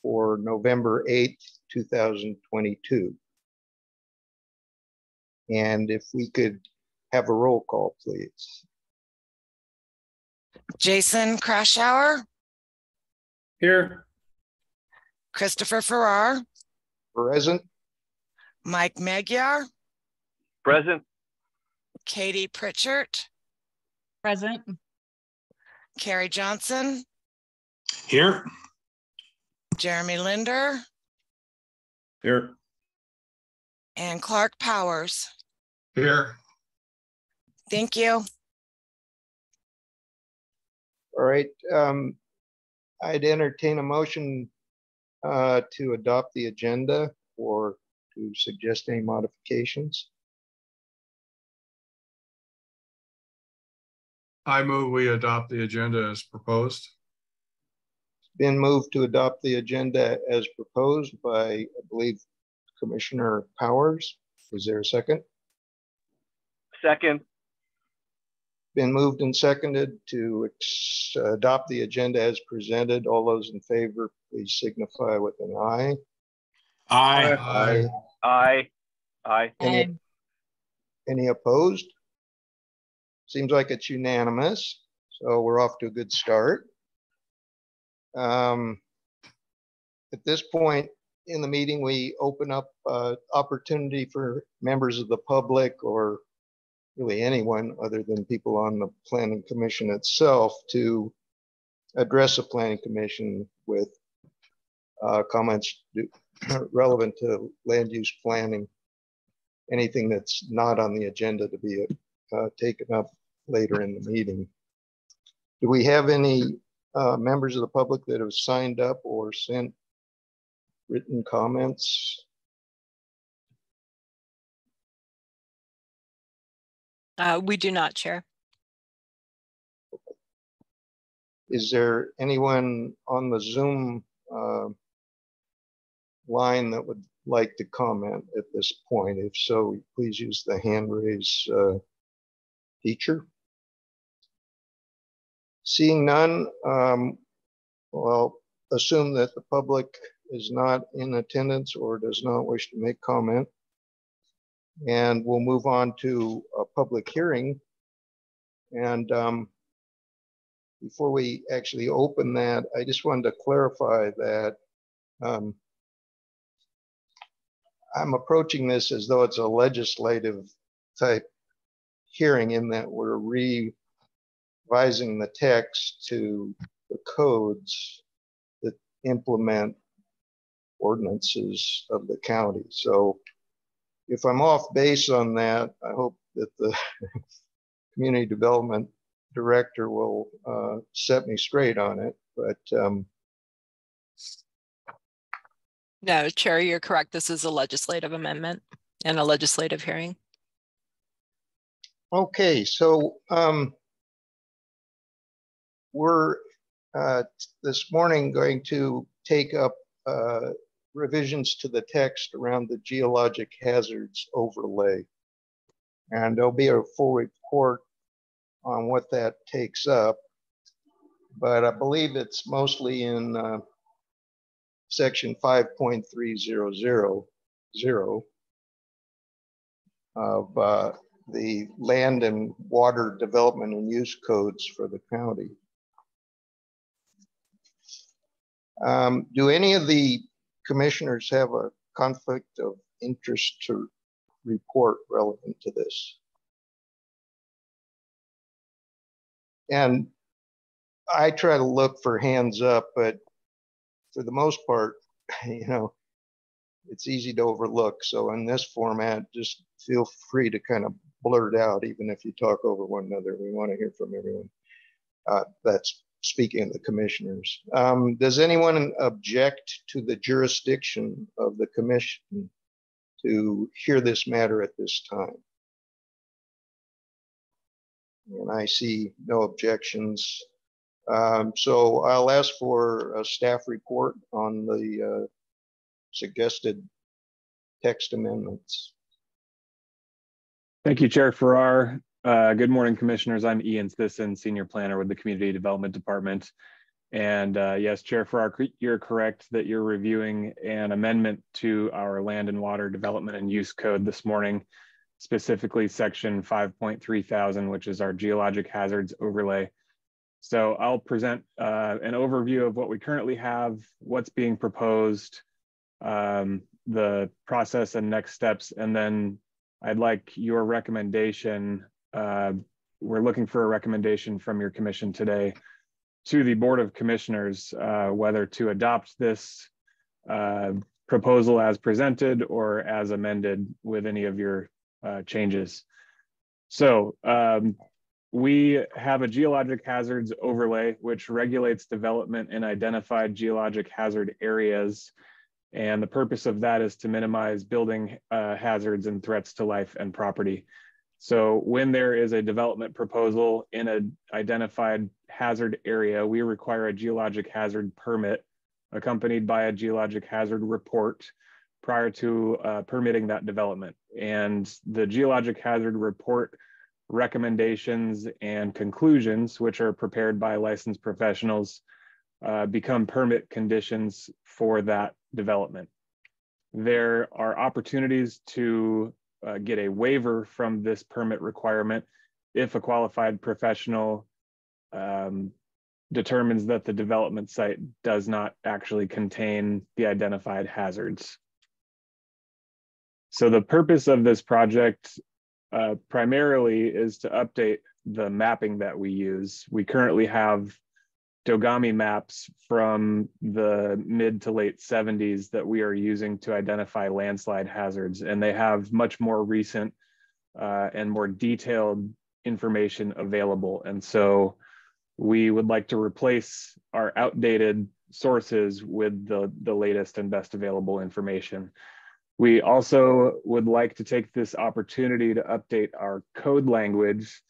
for November 8th, 2022. And if we could have a roll call, please. Jason Krashauer. Here. Christopher Farrar. Present. Mike Magyar. Present. Katie Pritchard. Present. Carrie Johnson. Here. Jeremy Linder. Here. And Clark Powers. Here. Thank you. All right. I'd entertain a motion to adopt the agenda or to suggest any modifications. I move we adopt the agenda as proposed. Been moved to adopt the agenda as proposed by, I believe, Commissioner Powers. Is there a second? Second. Been moved and seconded to adopt the agenda as presented. All those in favor, please signify with an aye. Aye. Aye. Aye. Any opposed? Seems like it's unanimous. So we're off to a good start. At this point in the meeting, we open up opportunity for members of the public or really anyone other than people on the Planning Commission itself to address the Planning Commission with comments relevant to land use planning, anything that's not on the agenda to be taken up later in the meeting. Do we have any members of the public that have signed up or sent written comments? We do not, Chair. Is there anyone on the Zoom line that would like to comment at this point? If so, please use the hand raise feature. Seeing none, well, assume that the public is not in attendance or does not wish to make comment. And we'll move on to a public hearing. And before we actually open that, I just wanted to clarify that I'm approaching this as though it's a legislative type hearing, in that we're revising the text to the codes that implement ordinances of the county. So if I'm off base on that, I hope that the community development director will set me straight on it. But no, Chair, you're correct. This is a legislative amendment and a legislative hearing. Okay, so we're this morning going to take up revisions to the text around the geologic hazards overlay. And there'll be a full report on what that takes up. But I believe it's mostly in section 5.300 of the land and water development and use codes for the county. Do any of the commissioners have a conflict of interest to report relevant to this? And I try to look for hands up, but for the most part, you know, it's easy to overlook. So in this format, just feel free to kind of blurt out, even if you talk over one another. We want to hear from everyone. That's speaking of the commissioners. Does anyone object to the jurisdiction of the commission to hear this matter at this time? And I see no objections. So I'll ask for a staff report on the suggested text amendments. Thank you, Chair Farrar. Good morning, Commissioners. I'm Ian Sisson, Senior Planner with the Community Development Department. And yes, Chair Farrar, you're correct that you're reviewing an amendment to our Land and Water Development and Use Code this morning, specifically section 5.3000, which is our geologic hazards overlay. So I'll present an overview of what we currently have, what's being proposed, the process and next steps, and then I'd like your recommendation. We're looking for a recommendation from your commission today to the Board of Commissioners, whether to adopt this proposal as presented or as amended with any of your changes. So we have a geologic hazards overlay, which regulates development in identified geologic hazard areas. And the purpose of that is to minimize building hazards and threats to life and property. So when there is a development proposal in an identified hazard area, we require a geologic hazard permit accompanied by a geologic hazard report prior to permitting that development. And the geologic hazard report recommendations and conclusions, which are prepared by licensed professionals, become permit conditions for that development. There are opportunities to get a waiver from this permit requirement if a qualified professional determines that the development site does not actually contain the identified hazards. So the purpose of this project primarily is to update the mapping that we use. We currently have Dogami maps from the mid to late 70s that we are using to identify landslide hazards, and they have much more recent and more detailed information available. And so we would like to replace our outdated sources with the latest and best available information. We also would like to take this opportunity to update our code language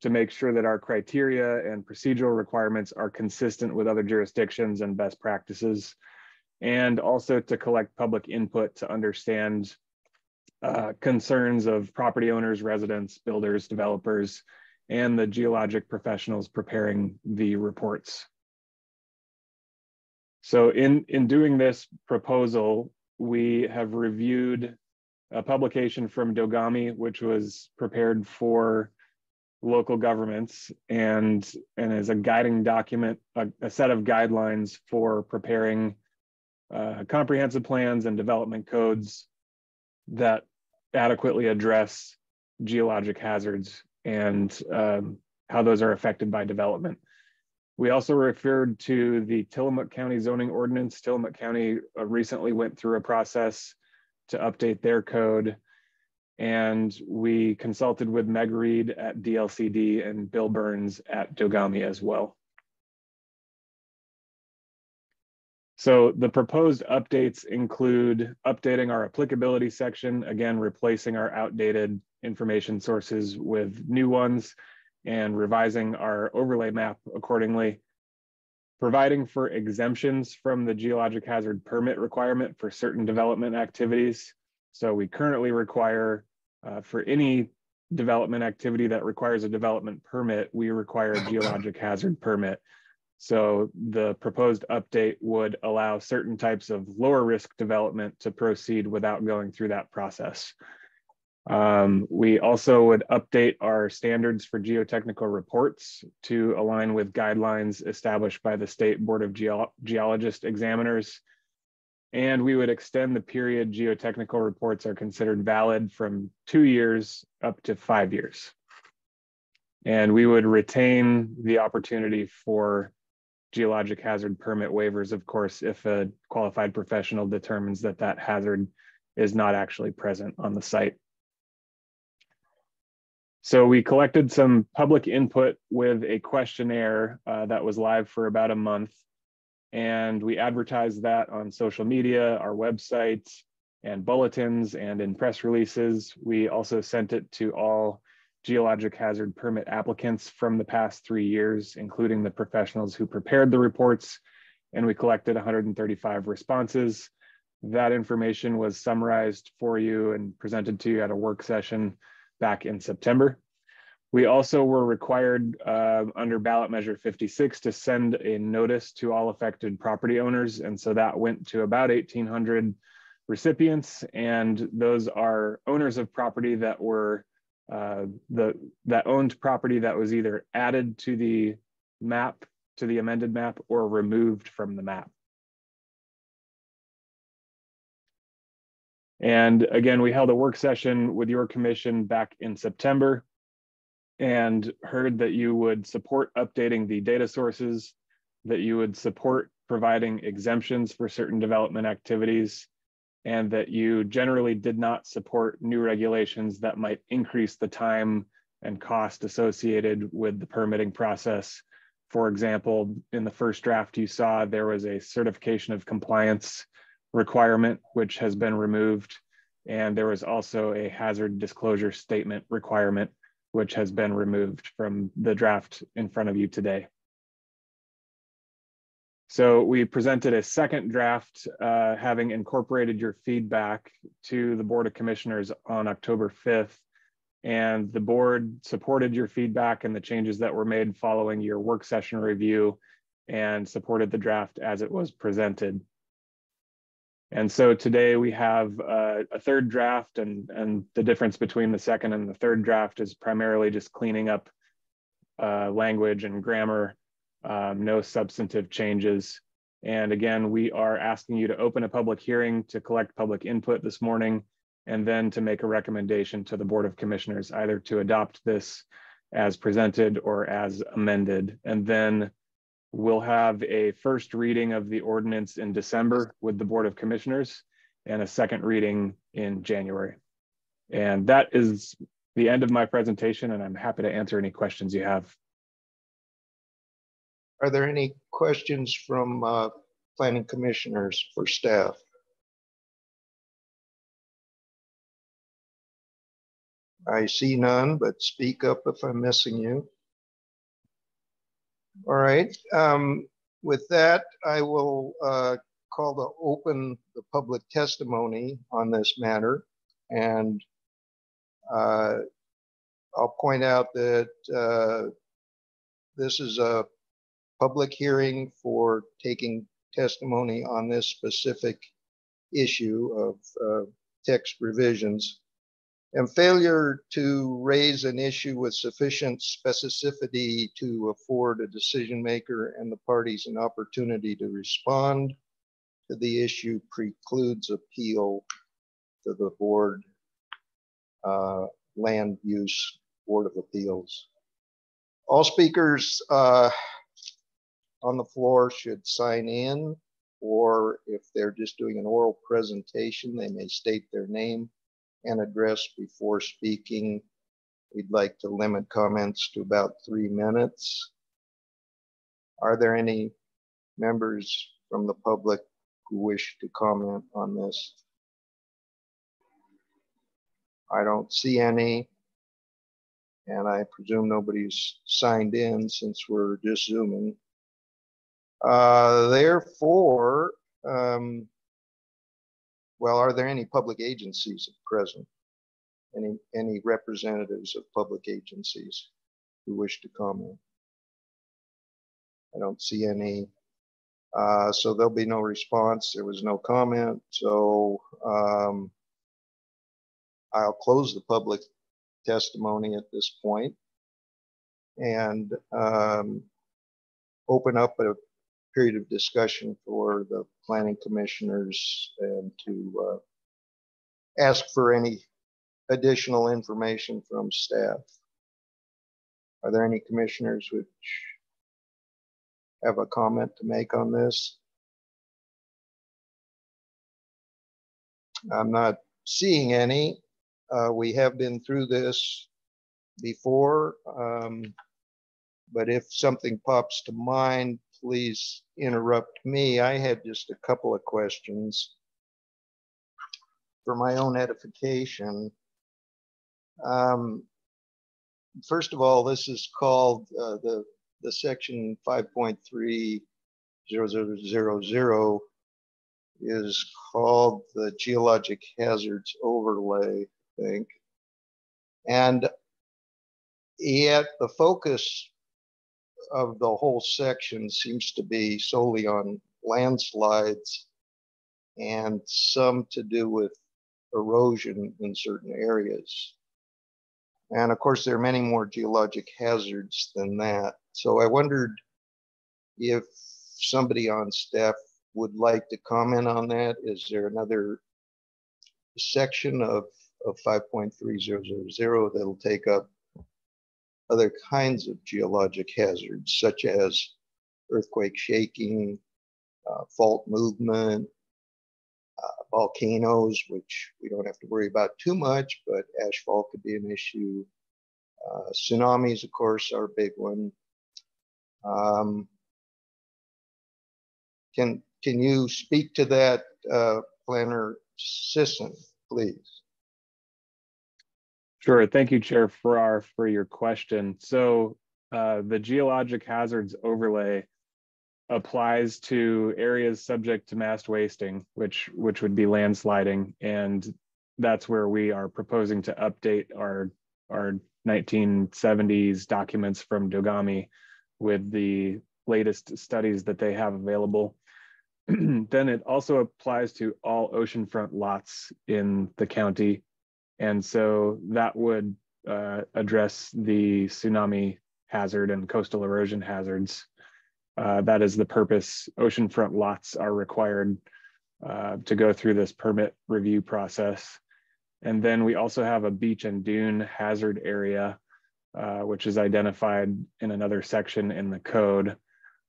to make sure that our criteria and procedural requirements are consistent with other jurisdictions and best practices, and also to collect public input to understand concerns of property owners, residents, builders, developers, and the geologic professionals preparing the reports. So in doing this proposal, we have reviewed a publication from Dogami, which was prepared for local governments and is a guiding document, a set of guidelines for preparing comprehensive plans and development codes that adequately address geologic hazards and how those are affected by development. We also referred to the Tillamook County zoning ordinance. Tillamook County recently went through a process to update their code, and we consulted with Meg Reed at DLCD and Bill Burns at Dogami as well. So the proposed updates include updating our applicability section, again, replacing our outdated information sources with new ones, and revising our overlay map accordingly, providing for exemptions from the geologic hazard permit requirement for certain development activities. So we currently require, for any development activity that requires a development permit, we require a geologic hazard permit. So the proposed update would allow certain types of lower risk development to proceed without going through that process. We also would update our standards for geotechnical reports to align with guidelines established by the State Board of Geologist Examiners. And we would extend the period geotechnical reports are considered valid from 2 years up to 5 years. And we would retain the opportunity for geologic hazard permit waivers, of course, if a qualified professional determines that that hazard is not actually present on the site. So we collected some public input with a questionnaire that was live for about a month. And we advertised that on social media, our website, and bulletins, and in press releases. We also sent it to all geologic hazard permit applicants from the past 3 years, including the professionals who prepared the reports. And we collected 135 responses. That information was summarized for you and presented to you at a work session back in September. We also were required under ballot measure 56 to send a notice to all affected property owners. And so that went to about 1,800 recipients. And those are owners of property that were that owned property that was either added to the map, to the amended map, or removed from the map. And again, we held a work session with your commission back in September and heard that you would support updating the data sources, that you would support providing exemptions for certain development activities, and that you generally did not support new regulations that might increase the time and cost associated with the permitting process. For example, in the first draft you saw, there was a certification of compliance requirement, which has been removed. And there was also a hazard disclosure statement requirement, which has been removed from the draft in front of you today. So we presented a second draft, having incorporated your feedback to the Board of Commissioners on October 5th. And the board supported your feedback and the changes that were made following your work session review and supported the draft as it was presented. And so today we have a third draft, and the difference between the second and the third draft is primarily just cleaning up language and grammar, no substantive changes. And again, we are asking you to open a public hearing to collect public input this morning, and then to make a recommendation to the Board of Commissioners, either to adopt this as presented or as amended. And then we'll have a first reading of the ordinance in December with the Board of Commissioners and a second reading in January. And that is the end of my presentation, and I'm happy to answer any questions you have. Are there any questions from planning commissioners for staff? I see none, but speak up if I'm missing you. All right. With that, I will call to open the public testimony on this matter. And I'll point out that this is a public hearing for taking testimony on this specific issue of text revisions. And failure to raise an issue with sufficient specificity to afford a decision maker and the parties an opportunity to respond to the issue precludes appeal to the board, Land Use Board of Appeals. All speakers on the floor should sign in, or if they're just doing an oral presentation, they may state their name and address before speaking. We'd like to limit comments to about 3 minutes. Are there any members from the public who wish to comment on this? I don't see any, and I presume nobody's signed in since we're just Zooming. Therefore, well, are there any public agencies present? Any representatives of public agencies who wish to comment? I don't see any. So there'll be no response. There was no comment. So I'll close the public testimony at this point and open up a period of discussion for the planning commissioners and to ask for any additional information from staff. Are there any commissioners which have a comment to make on this? I'm not seeing any. We have been through this before, but if something pops to mind, please interrupt me. I had just a couple of questions for my own edification. First of all, this is called the section 5.3000 is called the geologic hazards overlay, I think. And Yet the focus of the whole section seems to be solely on landslides and some to do with erosion in certain areas. And of course, there are many more geologic hazards than that. So I wondered if somebody on staff would like to comment on that. Is there another section of 5.3000 that'll take up other kinds of geologic hazards, such as earthquake shaking, fault movement, volcanoes, which we don't have to worry about too much, but ashfall could be an issue. Tsunamis, of course, are a big one. Can you speak to that, Planner Sisson, please? Sure. Thank you, Chair Farrar, for your question. So the geologic hazards overlay applies to areas subject to mass wasting, which would be landsliding. And that's where we are proposing to update our 1970s documents from Dogami with the latest studies that they have available. Then it also applies to all oceanfront lots in the county. And so that would address the tsunami hazard and coastal erosion hazards. That is the purpose. Oceanfront lots are required to go through this permit review process. And then we also have a beach and dune hazard area, which is identified in another section in the code,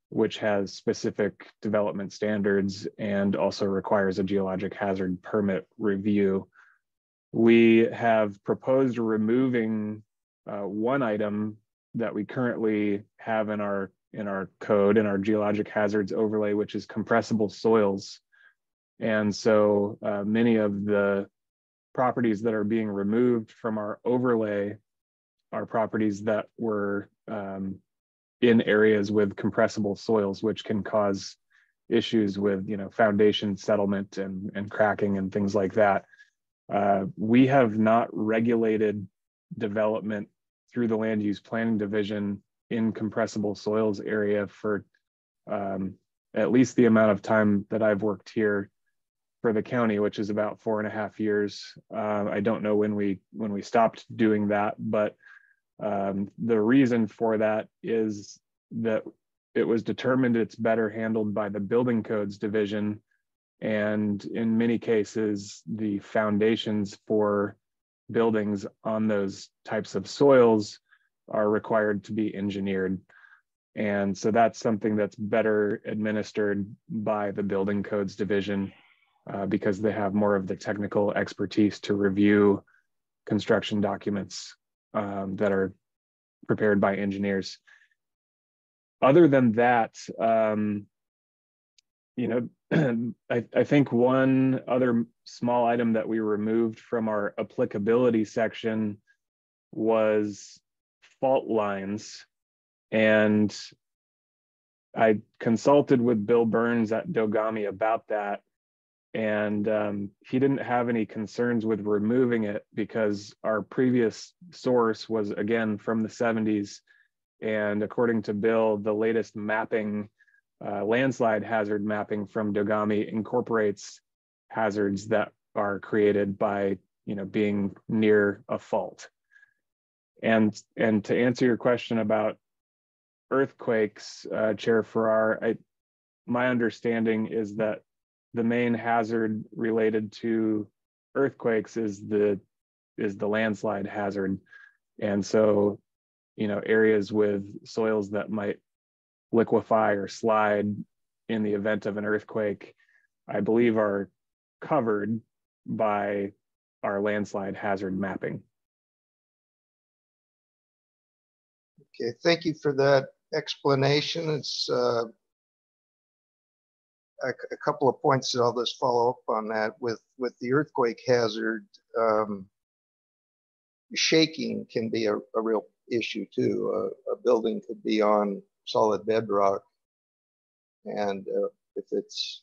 which has specific development standards and also requires a geologic hazard permit review. We have proposed removing one item that we currently have in our code, in our geologic hazards overlay, which is compressible soils. And so many of the properties that are being removed from our overlay are properties that were in areas with compressible soils, which can cause issues with, foundation settlement and cracking and things like that. We have not regulated development through the land use planning division in compressible soils area for at least the amount of time that I've worked here for the county, which is about 4.5 years. I don't know when we stopped doing that, but the reason for that is that it was determined it's better handled by the building codes division. And in many cases, the foundations for buildings on those types of soils are required to be engineered. And so that's something that's better administered by the building codes division because they have more of the technical expertise to review construction documents that are prepared by engineers. Other than that, I think one other small item that we removed from our applicability section was fault lines. And I consulted with Bill Burns at Dogami about that. And he didn't have any concerns with removing it because our previous source was, again, from the 70s. And according to Bill, the latest mapping, landslide hazard mapping from Dogami incorporates hazards that are created by, being near a fault. And to answer your question about earthquakes, Chair Farrar, my understanding is that the main hazard related to earthquakes is the landslide hazard. And so, areas with soils that might liquefy or slide in the event of an earthquake, I believe are covered by our landslide hazard mapping. Okay, thank you for that explanation. It's a couple of points that I'll just follow up on that. With the earthquake hazard, shaking can be a real issue too. A building could be on solid bedrock, and if it's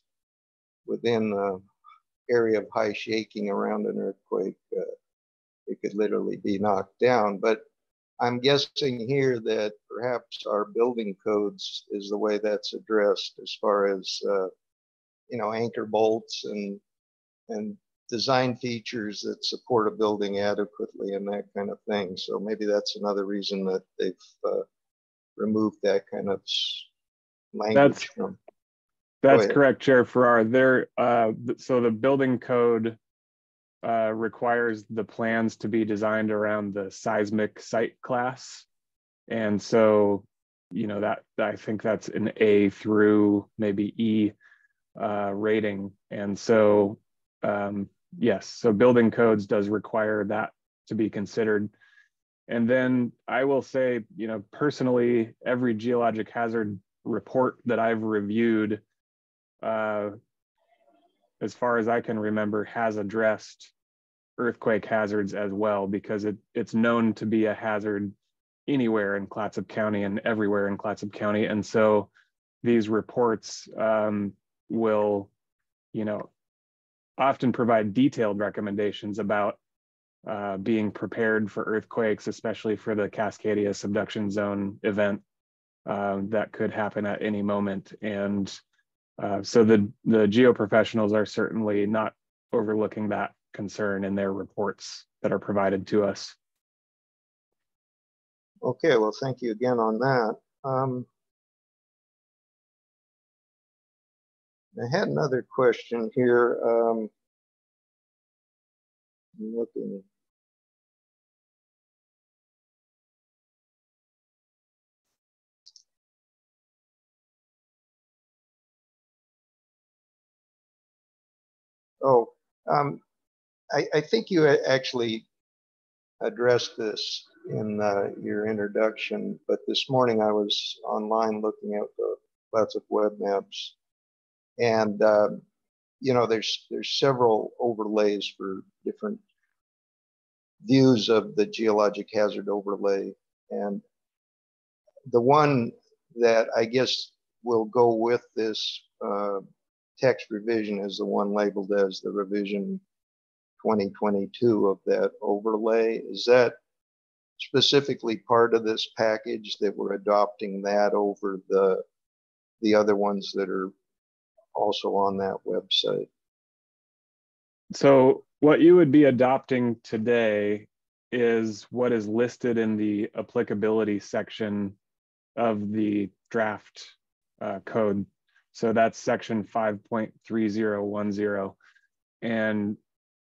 within the area of high shaking around an earthquake, it could literally be knocked down. But I'm guessing here that perhaps our building codes is the way that's addressed as far as, you know, anchor bolts and design features that support a building adequately and that kind of thing. So maybe that's another reason that they've removed that kind of language from. That's correct, Chair Farrar. So the building code requires the plans to be designed around the seismic site class. And so, you know, that I think that's an A through maybe E rating. And so, yes, so building codes does require that to be considered. And then I will say, you know, personally, every geologic hazard report that I've reviewed, as far as I can remember, has addressed earthquake hazards as well, because it's known to be a hazard anywhere in Clatsop County and everywhere in Clatsop County. And so these reports will, you know, often provide detailed recommendations about being prepared for earthquakes, especially for the Cascadia subduction zone event that could happen at any moment. And so the geoprofessionals are certainly not overlooking that concern in their reports that are provided to us. Okay, well, thank you again on that. I had another question here. I'm looking. Oh, I think you actually addressed this in your introduction, but this morning I was online looking at the Clatsop web maps, and you know, there's several overlays for different views of the geologic hazard overlay, and the one that I guess will go with this text revision is the one labeled as the revision 2022 of that overlay. Is that specifically part of this package that we're adopting that over the other ones that are also on that website? So what you would be adopting today is what is listed in the applicability section of the draft code. So that's section 5.3010. And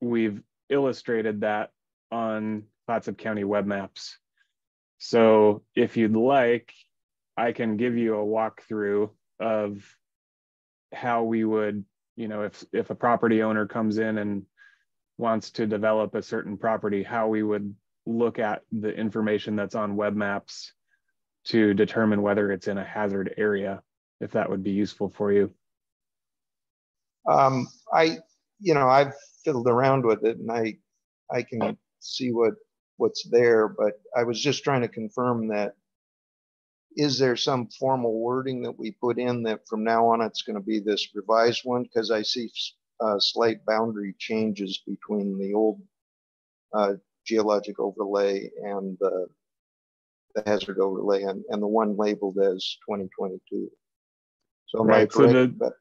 we've illustrated that on Clatsop County web maps. So if you'd like, I can give you a walkthrough of how we would, you know, if a property owner comes in and wants to develop a certain property, how we would look at the information that's on web maps to determine whether it's in a hazard area, if that would be useful for you. You know, I've fiddled around with it and I can see what's there, but I was just trying to confirm that, is there some formal wording that we put in that from now on it's going to be this revised one? Because I see slight boundary changes between the old geologic overlay and the hazard overlay and the one labeled as 2022. So am I correct? So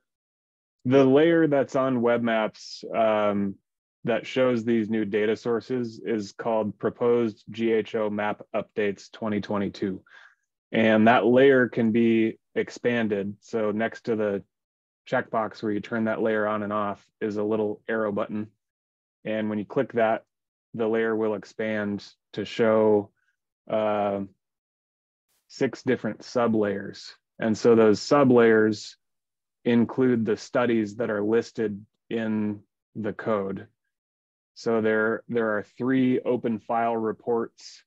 the layer that's on web maps that shows these new data sources is called Proposed GHO Map Updates 2022. And that layer can be expanded. So next to the checkbox where you turn that layer on and off is a little arrow button. And when you click that, the layer will expand to show 6 different sub-layers. And so those sub-layers include the studies that are listed in the code. So there are 3 open file reports,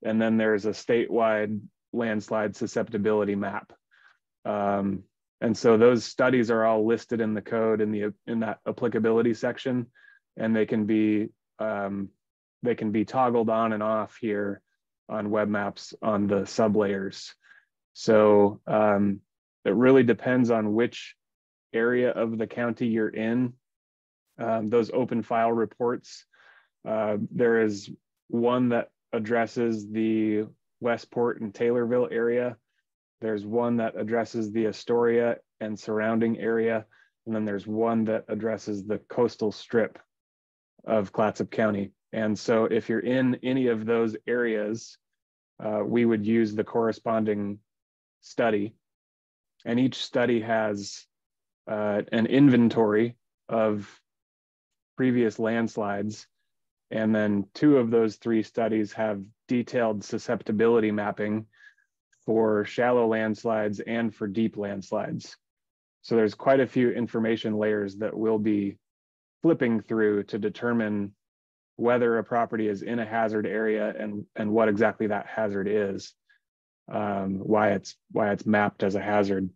and then there's a statewide landslide susceptibility map. And so those studies are all listed in the code in that applicability section, and they can be toggled on and off here on web maps on the sublayers. So it really depends on which area of the county you're in. Those open file reports, there is one that addresses the Westport and Taylorville area. There's one that addresses the Astoria and surrounding area. And then there's one that addresses the coastal strip of Clatsop County. And so if you're in any of those areas, we would use the corresponding study. And each study has an inventory of previous landslides. And then 2 of those 3 studies have detailed susceptibility mapping for shallow landslides and for deep landslides. So there's quite a few information layers that we'll be flipping through to determine whether a property is in a hazard area and what exactly that hazard is, why it's mapped as a hazard.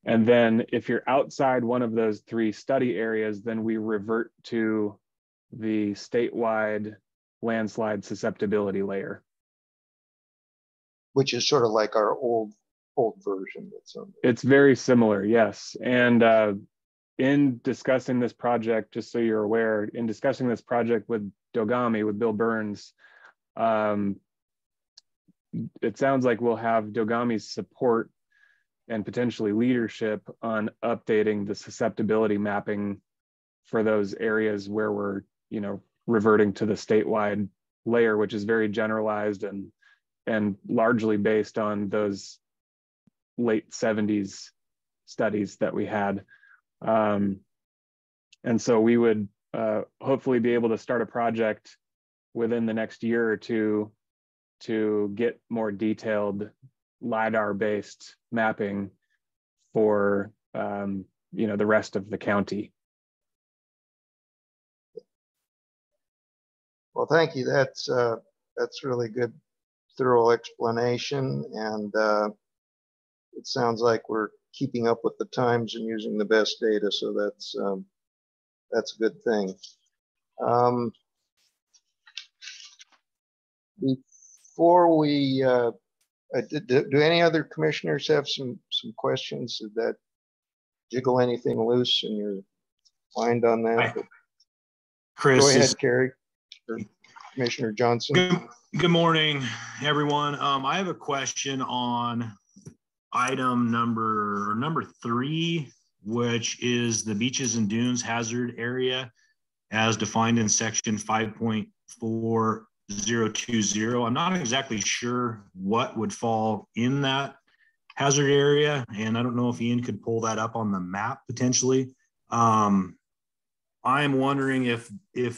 And then if you're outside one of those 3 study areas, then we revert to the statewide landslide susceptibility layer. Which is sort of like our old version. It's very similar, yes. And in discussing this project, just so you're aware, in discussing this project with Dogami, with Bill Burns, it sounds like we'll have Dogami's support and potentially leadership on updating the susceptibility mapping for those areas where we're, reverting to the statewide layer, which is very generalized and largely based on those late 70s studies that we had. And so we would hopefully be able to start a project within the next year or 2 to get more detailed LiDAR-based mapping for the rest of the county. Well, thank you. That's really good, thorough explanation, and it sounds like we're keeping up with the times and using the best data. So that's a good thing. Before we, do any other commissioners have some questions? Did that jiggle anything loose in your mind on that? Chris, go ahead, Carrie. Or Commissioner Johnson. Good morning, everyone. I have a question on item number 3, which is the beaches and dunes hazard area as defined in section 5.4020. I'm not exactly sure what would fall in that hazard area, and I don't know if Ian could pull that up on the map potentially. I'm wondering if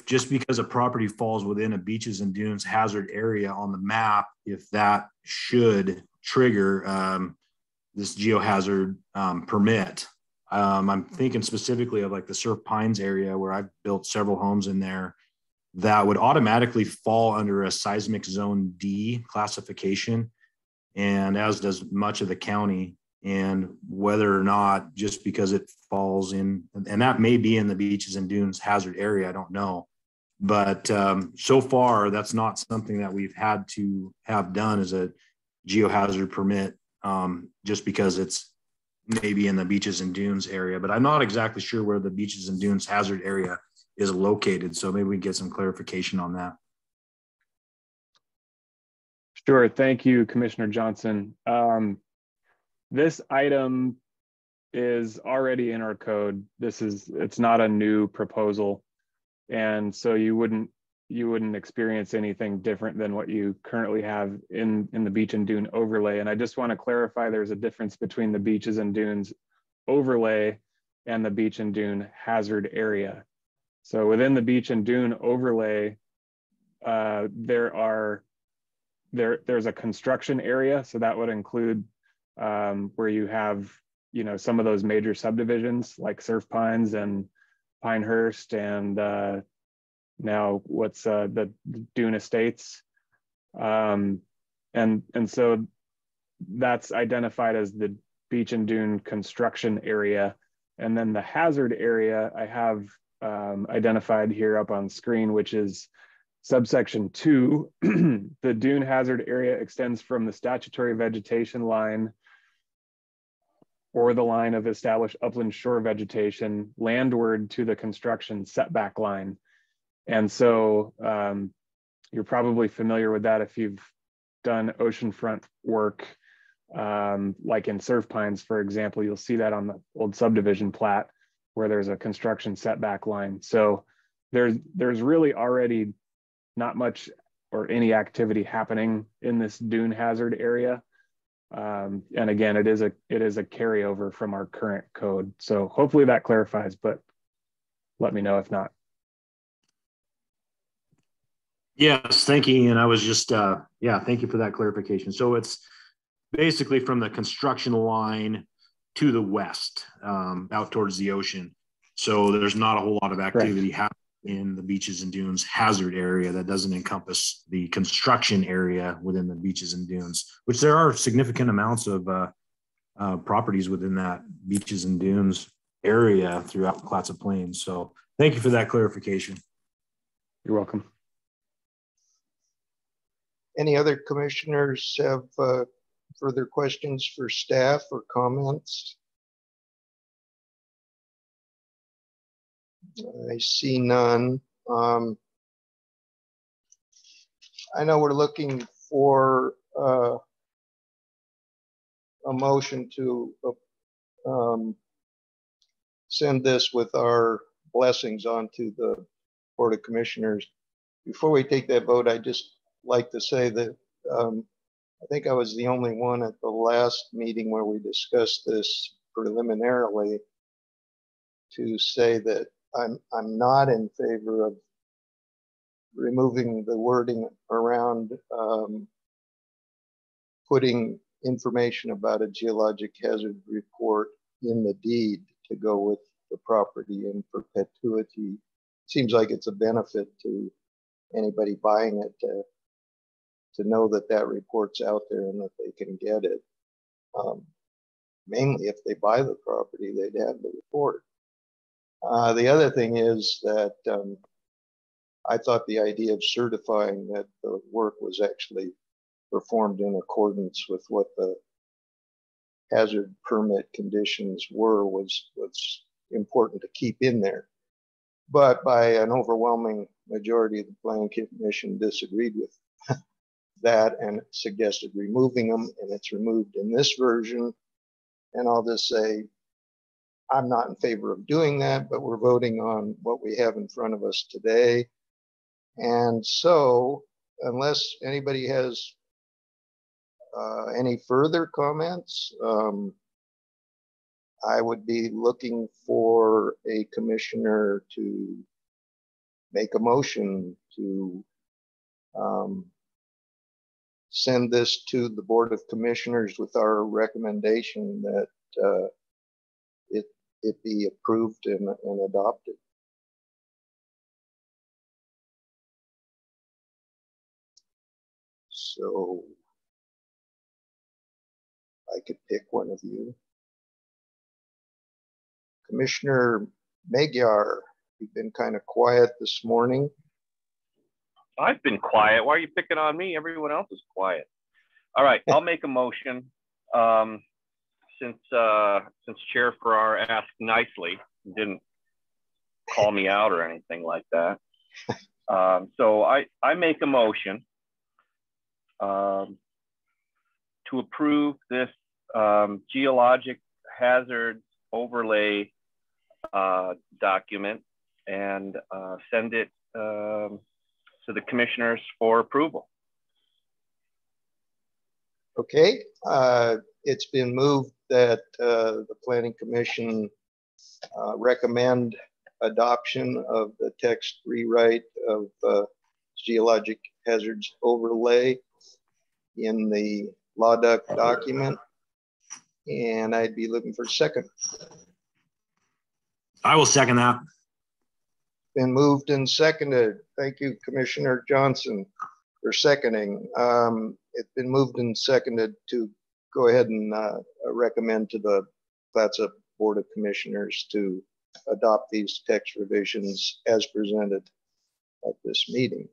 just because a property falls within a beaches and dunes hazard area on the map, if that should trigger this geohazard permit. I'm thinking specifically of like the Surf Pines area where I've built several homes in there that would automatically fall under a seismic zone D classification, and as does much of the county. And whether or not, just because it falls in, and that may be in the beaches and dunes hazard area, I don't know. But so far, that's not something that we've had to have done as a geohazard permit, just because it's maybe in the beaches and dunes area. But I'm not exactly sure where the beaches and dunes hazard area is located. So maybe we can get some clarification on that. Sure. Thank you, Commissioner Johnson. This item is already in our code. It's not a new proposal. And so you wouldn't experience anything different than what you currently have in the beach and dune overlay. And I just want to clarify, there's a difference between the beaches and dunes overlay and the beach and dune hazard area. So within the beach and dune overlay, there's a construction area. So that would include where you have, some of those major subdivisions like Surf Pines and Pinehurst and now what's the Dune Estates. And so that's identified as the beach and dune construction area. And then the hazard area I have identified here up on screen, which is subsection 2. The dune hazard area extends from the statutory vegetation line or the line of established upland shore vegetation landward to the construction setback line. And so you're probably familiar with that if you've done oceanfront work, like in Surf Pines, for example. You'll see that on the old subdivision plat where there's a construction setback line. So there's really already not much or any activity happening in this dune hazard area. And again, it is a carryover from our current code. So hopefully that clarifies, but let me know if not. Yes, thank you. And I was just, thank you for that clarification. So it's basically from the construction line to the west, out towards the ocean. So there's not a whole lot of activity happening in the beaches and dunes hazard area that doesn't encompass the construction area within the beaches and dunes, which there are significant amounts of properties within that beaches and dunes area throughout Clatsop Plains. So thank you for that clarification. You're welcome. Any other commissioners have further questions for staff or comments? I see none. I know we're looking for a motion to send this with our blessings onto the Board of Commissioners. Before we take that vote, I'd just like to say that I think I was the only one at the last meeting where we discussed this preliminarily to say that I'm not in favor of removing the wording around putting information about a geologic hazard report in the deed to go with the property in perpetuity. Seems like it's a benefit to anybody buying it to know that that report's out there and that they can get it. Mainly if they buy the property, they'd have the report. The other thing is that I thought the idea of certifying that the work was actually performed in accordance with what the hazard permit conditions were was important to keep in there. But by an overwhelming majority of the Planning Commission disagreed with that and suggested removing them, and it's removed in this version. And I'll just say, I'm not in favor of doing that, but we're voting on what we have in front of us today. And so, unless anybody has any further comments, I would be looking for a commissioner to make a motion to send this to the Board of Commissioners with our recommendation that it be approved and adopted. So I could pick one of you. Commissioner Magyar, you've been kind of quiet this morning. I've been quiet. Why are you picking on me? Everyone else is quiet. All right, I'll make a motion. Since Chair Farrar asked nicely, didn't call me out or anything like that. So I make a motion to approve this geologic hazards overlay document and send it to the commissioners for approval. Okay, it's been moved that the Planning Commission recommend adoption of the text rewrite of geologic hazards overlay in the LAWDUC document. And I'd be looking for a second. I will second that. Been moved and seconded. Thank you, Commissioner Johnson, for seconding. It's been moved and seconded to go ahead and recommend to the Clatsop Board of Commissioners to adopt these text revisions as presented at this meeting.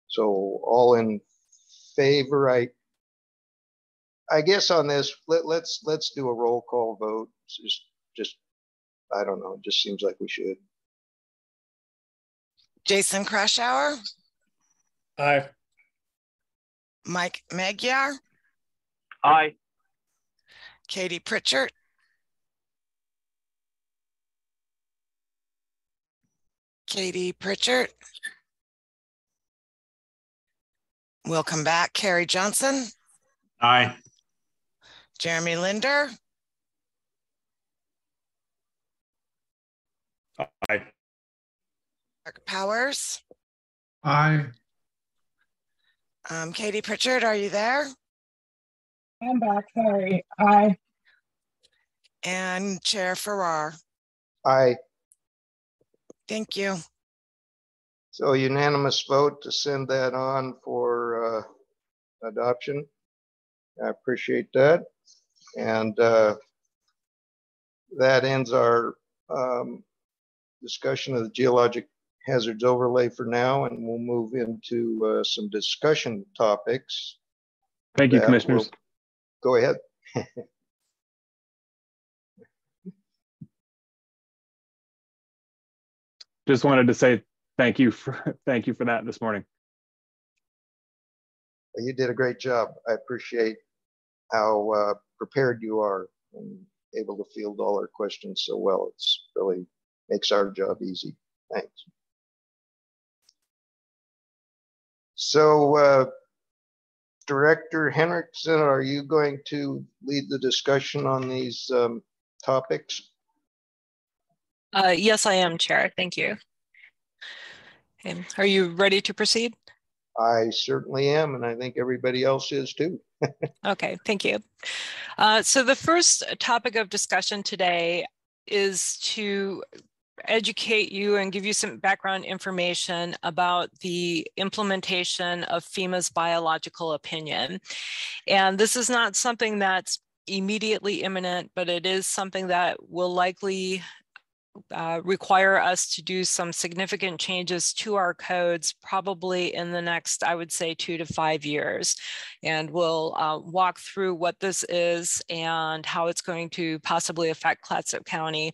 So all in favor? I guess on this, let's do a roll call vote. Just I don't know. It just seems like we should. Jason Krashauer, Aye. Mike Magyar, Aye. Katie Pritchard, Katie Pritchard. We'll come back. Carrie Johnson, Aye. Jeremy Linder, Aye. Clark Powers. Aye. Katie Pritchard, are you there? I'm back, sorry. Aye. And Chair Farrar. Aye. Thank you. So unanimous vote to send that on for adoption. I appreciate that. And that ends our discussion of the geologic hazards overlay for now, and we'll move into some discussion topics. Thank you, Commissioners. Go ahead. Just wanted to say thank you for that this morning. You did a great job. I appreciate how prepared you are and able to field all our questions so well. It's really makes our job easy. Thanks. So, Director Henriksen, are you going to lead the discussion on these topics? Yes, I am, Chair. Thank you. Okay. Are you ready to proceed? I certainly am, and I think everybody else is too. Okay, thank you. So the first topic of discussion today is to educate you and give you some background information about the implementation of FEMA's biological opinion. And this is not something that's immediately imminent, but it is something that will likely require us to do some significant changes to our codes probably in the next, I would say, 2 to 5 years. And we'll walk through what this is and how it's going to possibly affect Clatsop County.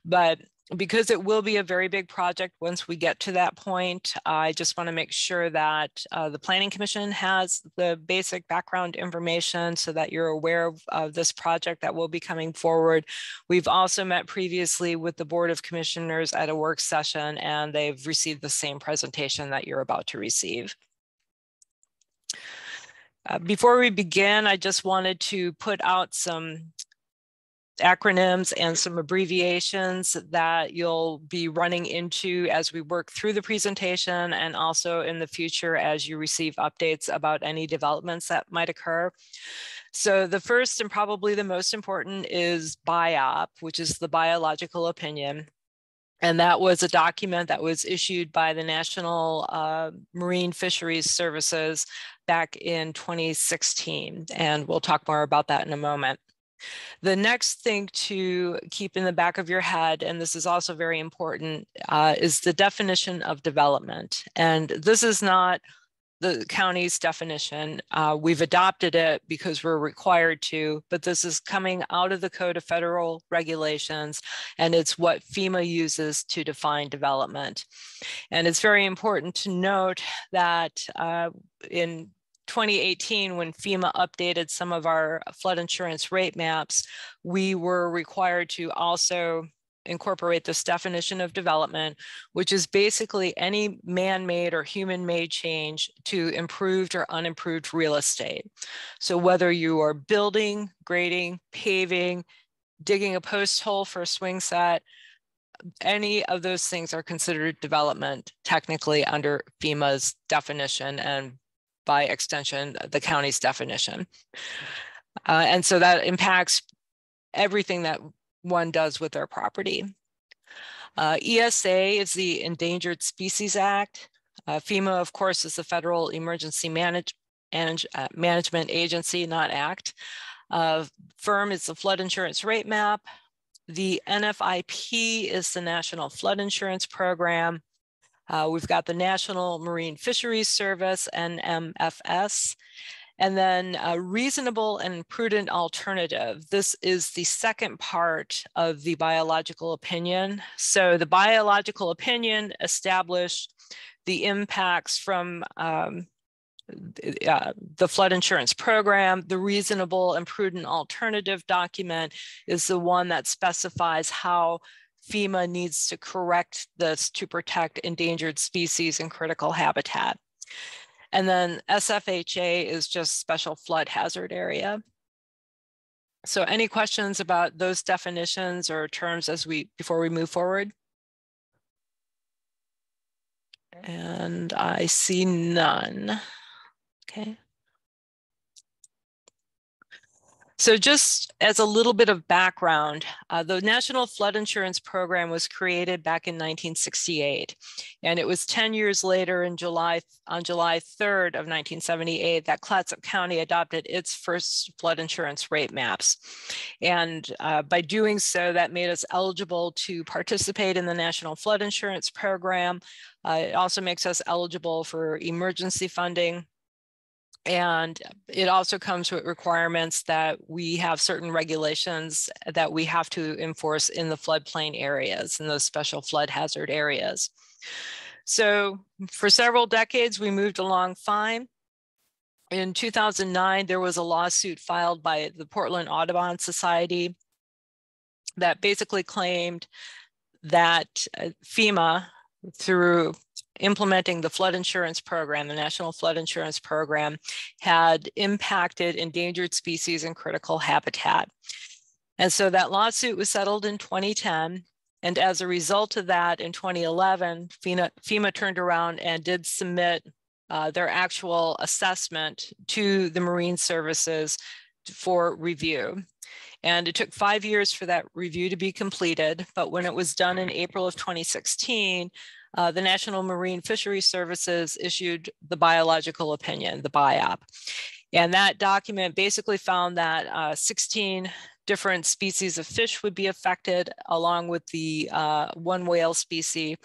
But because it will be a very big project once we get to that point, I just want to make sure that the Planning Commission has the basic background information so that you're aware of this project that will be coming forward. We've also met previously with the Board of Commissioners at a work session, and they've received the same presentation that you're about to receive. Before we begin, I just wanted to put out some acronyms and some abbreviations that you'll be running into as we work through the presentation and also in the future as you receive updates about any developments that might occur. So the first and probably the most important is BIOP, which is the biological opinion. And that was a document that was issued by the National Marine Fisheries Services back in 2016. And we'll talk more about that in a moment. The next thing to keep in the back of your head, and this is also very important, is the definition of development. And this is not the county's definition. We've adopted it because we're required to, but this is coming out of the Code of Federal Regulations, and it's what FEMA uses to define development. And it's very important to note that in 2018, when FEMA updated some of our flood insurance rate maps, we were required to also incorporate this definition of development, which is basically any man-made or human-made change to improved or unimproved real estate. So whether you are building, grading, paving, digging a post hole for a swing set, any of those things are considered development technically under FEMA's definition and by extension, the county's definition. And so that impacts everything that one does with their property. ESA is the Endangered Species Act. FEMA, of course, is the Federal Emergency Management Agency, not Act. FIRM is the Flood Insurance Rate Map. The NFIP is the National Flood Insurance Program. We've got the National Marine Fisheries Service, NMFS, and then a reasonable and prudent alternative. This is the second part of the biological opinion. So the biological opinion established the impacts from the flood insurance program. The reasonable and prudent alternative document is the one that specifies how FEMA needs to correct this to protect endangered species and critical habitat. And then SFHA is just special flood hazard area. So any questions about those definitions or terms before we move forward? And I see none. Okay. So just as a little bit of background, the National Flood Insurance Program was created back in 1968. And it was 10 years later on July 3rd of 1978 that Clatsop County adopted its first flood insurance rate maps. And by doing so, that made us eligible to participate in the National Flood Insurance Program. It also makes us eligible for emergency funding. And it also comes with requirements that we have certain regulations that we have to enforce in the floodplain areas, in those special flood hazard areas. So for several decades, we moved along fine. In 2009, there was a lawsuit filed by the Portland Audubon Society that basically claimed that FEMA, through implementing the flood insurance program, the National Flood Insurance Program, had impacted endangered species and critical habitat. And so that lawsuit was settled in 2010. And as a result of that, in 2011, FEMA turned around and did submit their actual assessment to the Marine Services for review. And it took 5 years for that review to be completed. But when it was done in April of 2016, the National Marine Fisheries Services issued the biological opinion, the BiOp. And that document basically found that 16 different species of fish would be affected, along with the one whale species,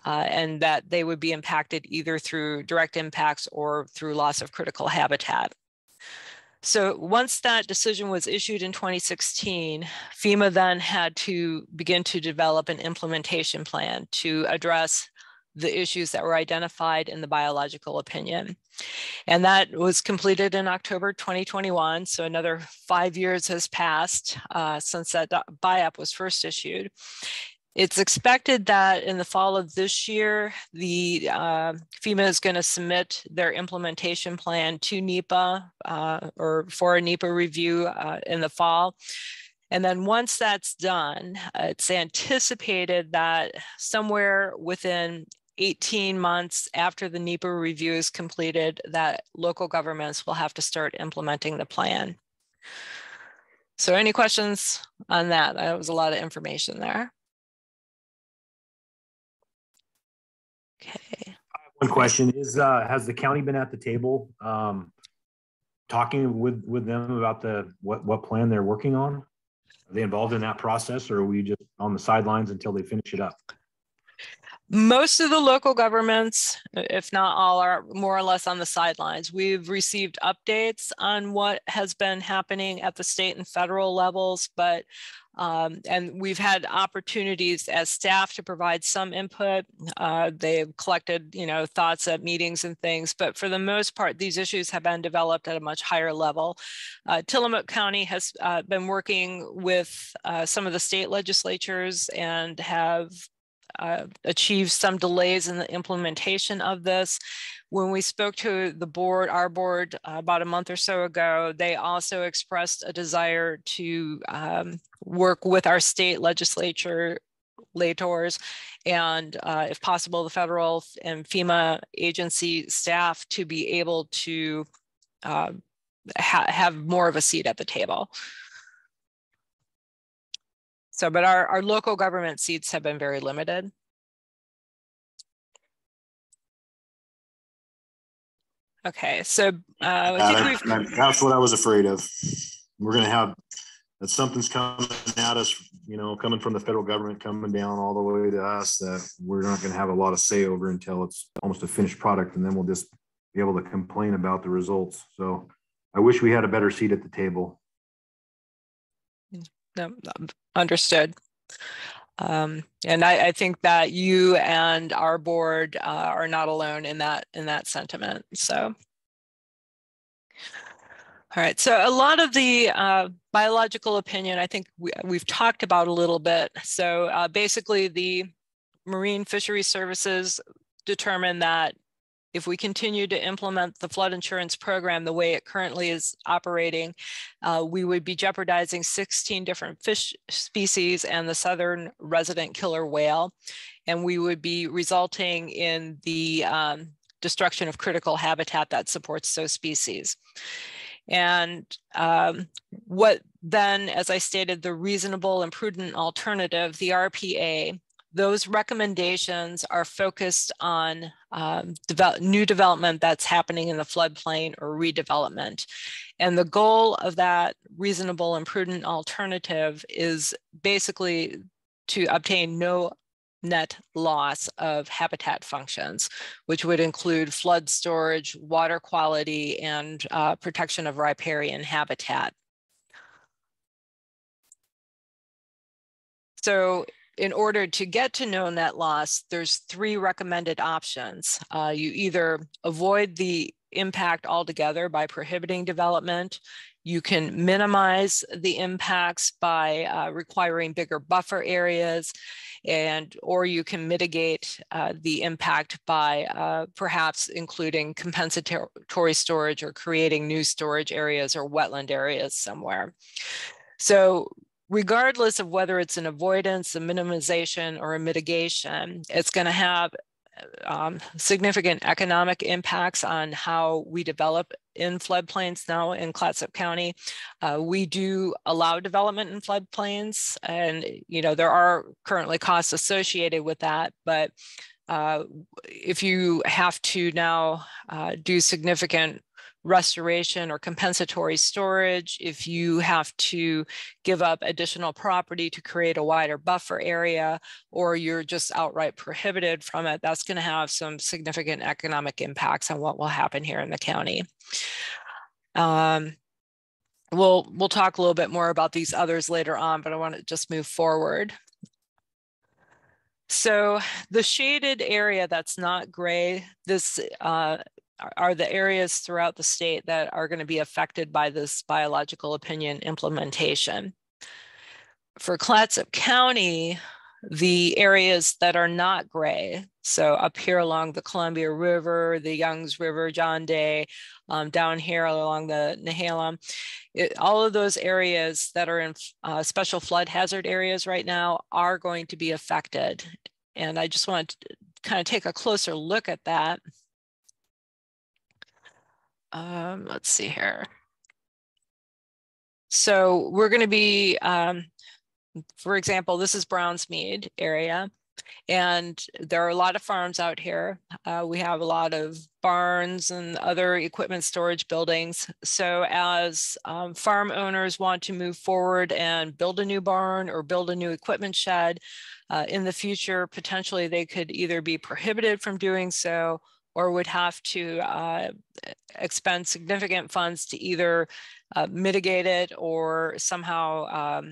and that they would be impacted either through direct impacts or through loss of critical habitat. So once that decision was issued in 2016, FEMA then had to begin to develop an implementation plan to address the issues that were identified in the biological opinion. And that was completed in October 2021. So another 5 years has passed since that BiOp was first issued. It's expected that in the fall of this year, the FEMA is going to submit their implementation plan to NEPA or for a NEPA review in the fall. And then once that's done, it's anticipated that somewhere within 18 months after the NEPA review is completed, that local governments will have to start implementing the plan. So any questions on that? That was a lot of information there. Okay. One question is, has the county been at the table talking with them about what plan they're working on? Are they involved in that process, or are we just on the sidelines until they finish it up? Most of the local governments, if not all, are more or less on the sidelines. We've received updates on what has been happening at the state and federal levels, but and we've had opportunities as staff to provide some input. They've collected, thoughts at meetings and things, but for the most part, these issues have been developed at a much higher level. Tillamook County has been working with some of the state legislatures and have achieved some delays in the implementation of this. When we spoke to the board, our board, about a month or so ago, they also expressed a desire to work with our state legislators and, if possible, the federal and FEMA agency staff to be able to have more of a seat at the table. So, but our local government seats have been very limited. Okay, so that's what I was afraid of. We're going to have that something's coming at us, coming from the federal government, coming down all the way to us, that we're not going to have a lot of say over until it's almost a finished product, and then we'll just be able to complain about the results. So I wish we had a better seat at the table. No, understood. And I think that you and our board are not alone in that sentiment. So, All right, so a lot of the biological opinion, I think we've talked about a little bit. So basically the Marine Fisheries Services determined that if we continue to implement the flood insurance program the way it currently is operating, we would be jeopardizing 16 different fish species and the southern resident killer whale. And we would be resulting in the destruction of critical habitat that supports those species. And what then, as I stated, the reasonable and prudent alternative, the RPA, those recommendations are focused on new development that's happening in the floodplain or redevelopment. And the goal of that reasonable and prudent alternative is basically to obtain no net loss of habitat functions, which would include flood storage, water quality, and protection of riparian habitat. So in order to get to no net loss, there's 3 recommended options. You either avoid the impact altogether by prohibiting development. You can minimize the impacts by requiring bigger buffer areas, or you can mitigate the impact by perhaps including compensatory storage or creating new storage areas or wetland areas somewhere. So regardless of whether it's an avoidance, a minimization, or a mitigation, it's going to have significant economic impacts on how we develop in floodplains now in Clatsop County. We do allow development in floodplains, and there are currently costs associated with that, but if you have to now do significant restoration or compensatory storage, if you have to give up additional property to create a wider buffer area, or you're just outright prohibited from it, that's going to have some significant economic impacts on what will happen here in the county. We'll talk a little bit more about these others later on, but I want to just move forward. So the shaded area that's not gray, this are the areas throughout the state that are going to be affected by this biological opinion implementation. For Clatsop County, the areas that are not gray, so up here along the Columbia River, the Youngs River, John Day, down here along the Nehalem, all of those areas that are in special flood hazard areas right now are going to be affected. And I just want to kind of take a closer look at that. Let's see here. So we're going to be, for example, this is Brownsmead area, and there are a lot of farms out here. We have a lot of barns and other equipment storage buildings. So as farm owners want to move forward and build a new barn or build a new equipment shed, in the future, potentially they could either be prohibited from doing so or would have to expend significant funds to either mitigate it or somehow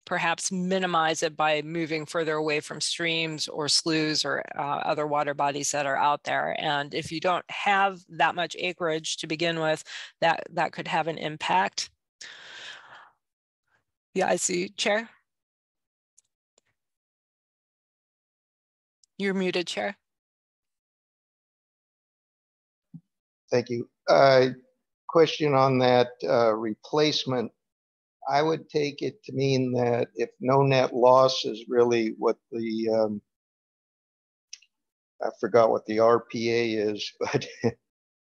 perhaps minimize it by moving further away from streams or sloughs or other water bodies that are out there. And if you don't have that much acreage to begin with, that could have an impact. Yeah, I see. Chair? You're muted, Chair. Thank you. Question on that replacement. I would take it to mean that if no net loss is really what the, I forgot what the RPA is, but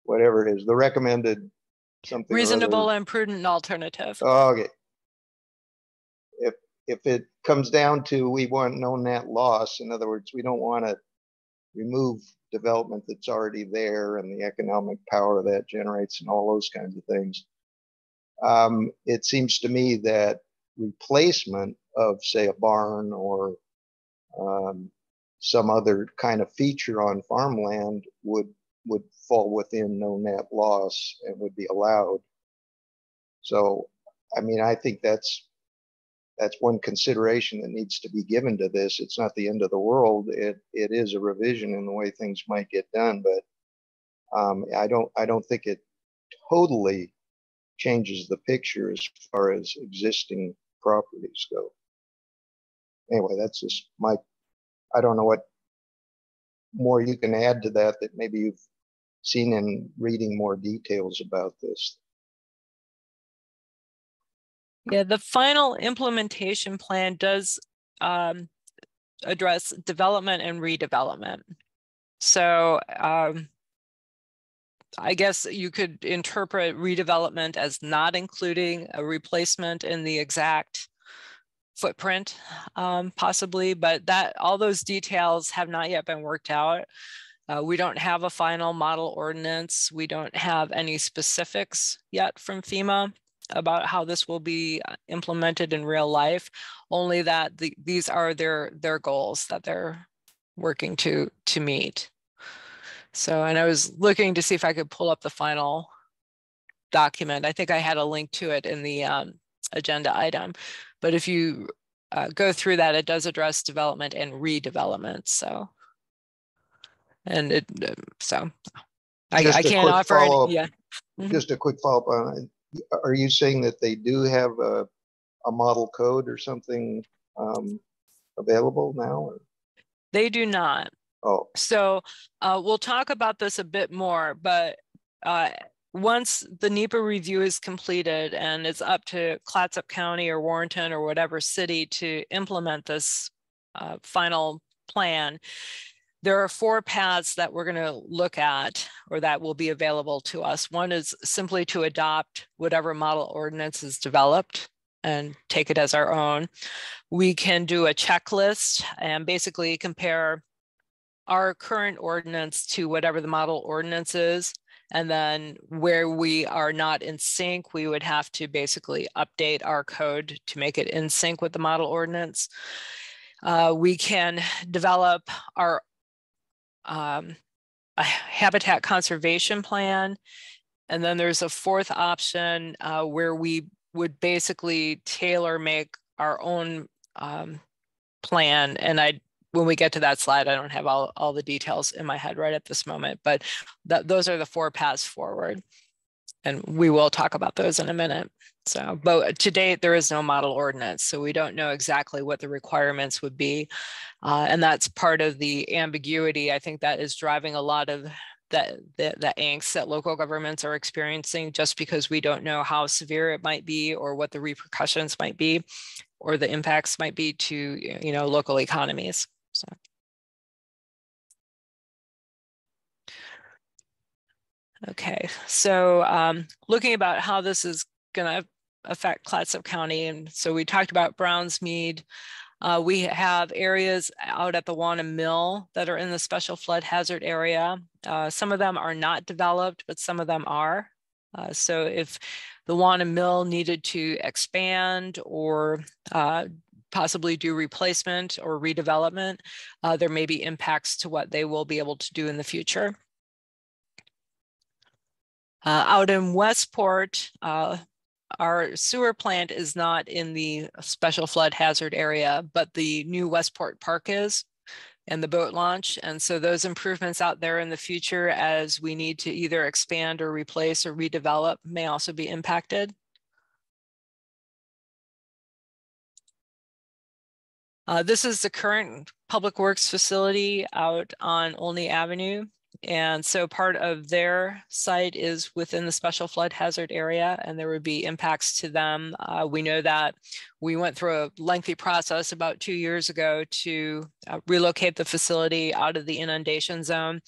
whatever it is, the recommended something. Reasonable and prudent alternative. Oh, okay. If it comes down to we want no net loss, in other words, we don't want to remove development that's already there and the economic power that generates and all those kinds of things. It seems to me that replacement of, say, a barn or some other kind of feature on farmland would fall within no net loss and would be allowed. So, I mean, I think that's one consideration that needs to be given to this. It's not the end of the world. It is a revision in the way things might get done, but I don't think it totally changes the picture as far as existing properties go. Anyway, that's just my, I don't know what more you can add to that maybe you've seen in reading more details about this. Yeah, the final implementation plan does address development and redevelopment. So I guess you could interpret redevelopment as not including a replacement in the exact footprint, possibly, but that all those details have not yet been worked out. We don't have a final model ordinance. We don't have any specifics yet from FEMA about how this will be implemented in real life, only that these are their goals that they're working to meet. So, and I was looking to see if I could pull up the final document. I think I had a link to it in the agenda item, but if you go through that, it does address development and redevelopment. So, and it, so I can't offer any, yeah. Just a quick follow-up on it. Are you saying that they do have a model code or something available now? Or? They do not. Oh. So we'll talk about this a bit more, but once the NEPA review is completed and it's up to Clatsop County or Warrenton or whatever city to implement this final plan, there are 4 paths that we're going to look at or that will be available to us. One is simply to adopt whatever model ordinance is developed and take it as our own. We can do a checklist and basically compare our current ordinance to whatever the model ordinance is. And then where we are not in sync, we would have to basically update our code to make it in sync with the model ordinance. We can develop our a habitat conservation plan. And then there's a 4th option where we would basically tailor make our own plan. And when we get to that slide, I don't have all the details in my head right at this moment, but those are the 4 paths forward. And we will talk about those in a minute. So, but to date, there is no model ordinance. So we don't know exactly what the requirements would be. And that's part of the ambiguity. I think that is driving a lot of the angst that local governments are experiencing, just because we don't know how severe it might be or what the repercussions might be or the impacts might be to, local economies. So. Okay, so looking about how this is going to affect Clatsop County. And so we talked about Brownsmead. We have areas out at the Wanham Mill that are in the special flood hazard area. Some of them are not developed, but some of them are. So if the Wanham Mill needed to expand or possibly do replacement or redevelopment, there may be impacts to what they will be able to do in the future. Out in Westport, our sewer plant is not in the special flood hazard area, but the new Westport Park is, and the boat launch. And so those improvements out there in the future, as we need to either expand or replace or redevelop, may also be impacted. This is the current Public Works facility out on Olney Avenue. And so part of their site is within the special flood hazard area, and there would be impacts to them. We know that we went through a lengthy process about 2 years ago to relocate the facility out of the inundation zone.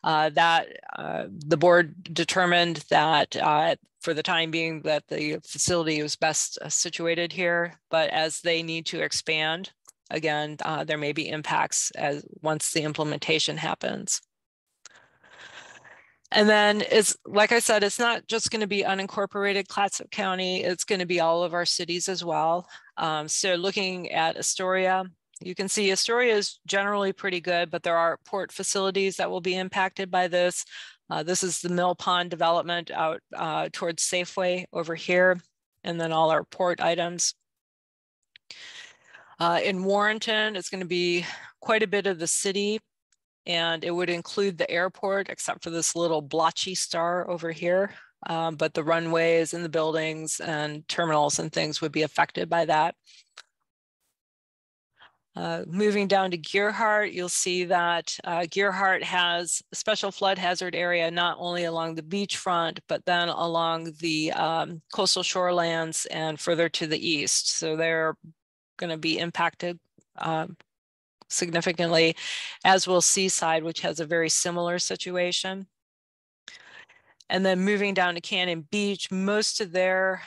The board determined that for the time being that the facility was best situated here, but as they need to expand, again, there may be impacts once the implementation happens. And then it's, like I said, it's not just going to be unincorporated Clatsop County, it's going to be all of our cities as well. So looking at Astoria, you can see Astoria is generally pretty good, but there are port facilities that will be impacted by this. This is the Mill Pond development out towards Safeway over here, and then all our port items. In Warrenton, it's going to be quite a bit of the city, and it would include the airport, except for this little blotchy star over here. but the runways and the buildings and terminals and things would be affected by that. Moving down to Gearhart, you'll see that Gearhart has a special flood hazard area not only along the beachfront, but then along the coastal shorelands and further to the east. So they're going to be impacted significantly, as will Seaside, which has a very similar situation. And then moving down to Cannon Beach, most of their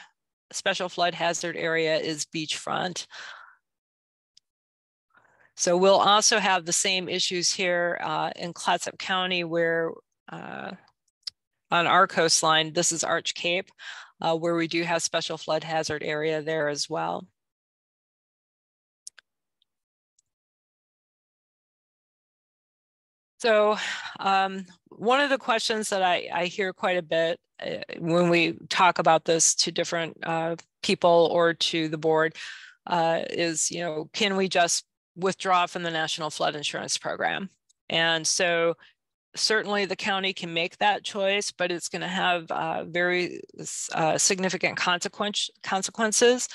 special flood hazard area is beachfront. So we'll also have the same issues here in Clatsop County, where on our coastline, this is Arch Cape, where we do have special flood hazard area there as well. So one of the questions that I hear quite a bit when we talk about this to different people or to the board is, you know, can we just withdraw from the National Flood Insurance Program? And so certainly the county can make that choice, but it's going to have very significant consequences.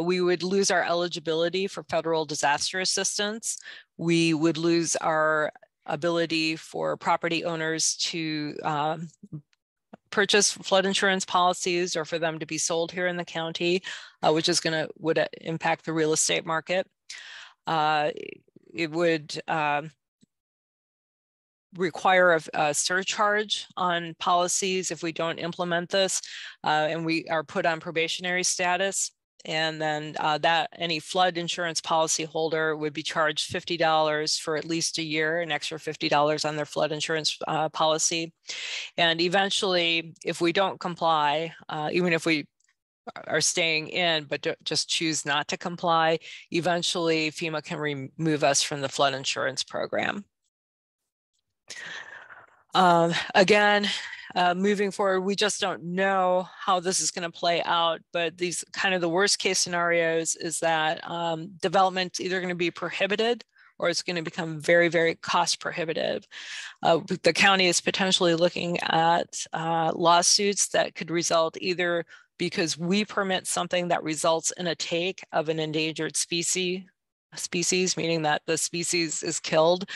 We would lose our eligibility for federal disaster assistance. We would lose our ability for property owners to purchase flood insurance policies or for them to be sold here in the county, which is would impact the real estate market. It would require a surcharge on policies if we don't implement this, and we are put on probationary status. And then that any flood insurance policy holder would be charged $50 for at least a year, an extra $50 on their flood insurance policy. And eventually, if we don't comply, even if we are staying in, but just choose not to comply, eventually FEMA can remove us from the flood insurance program. Again, moving forward, we just don't know how this is going to play out, but these kind of the worst case scenarios is that development's either going to be prohibited or it's going to become very, very cost prohibitive. The county is potentially looking at lawsuits that could result either because we permit something that results in a take of an endangered species, meaning that the species is killed,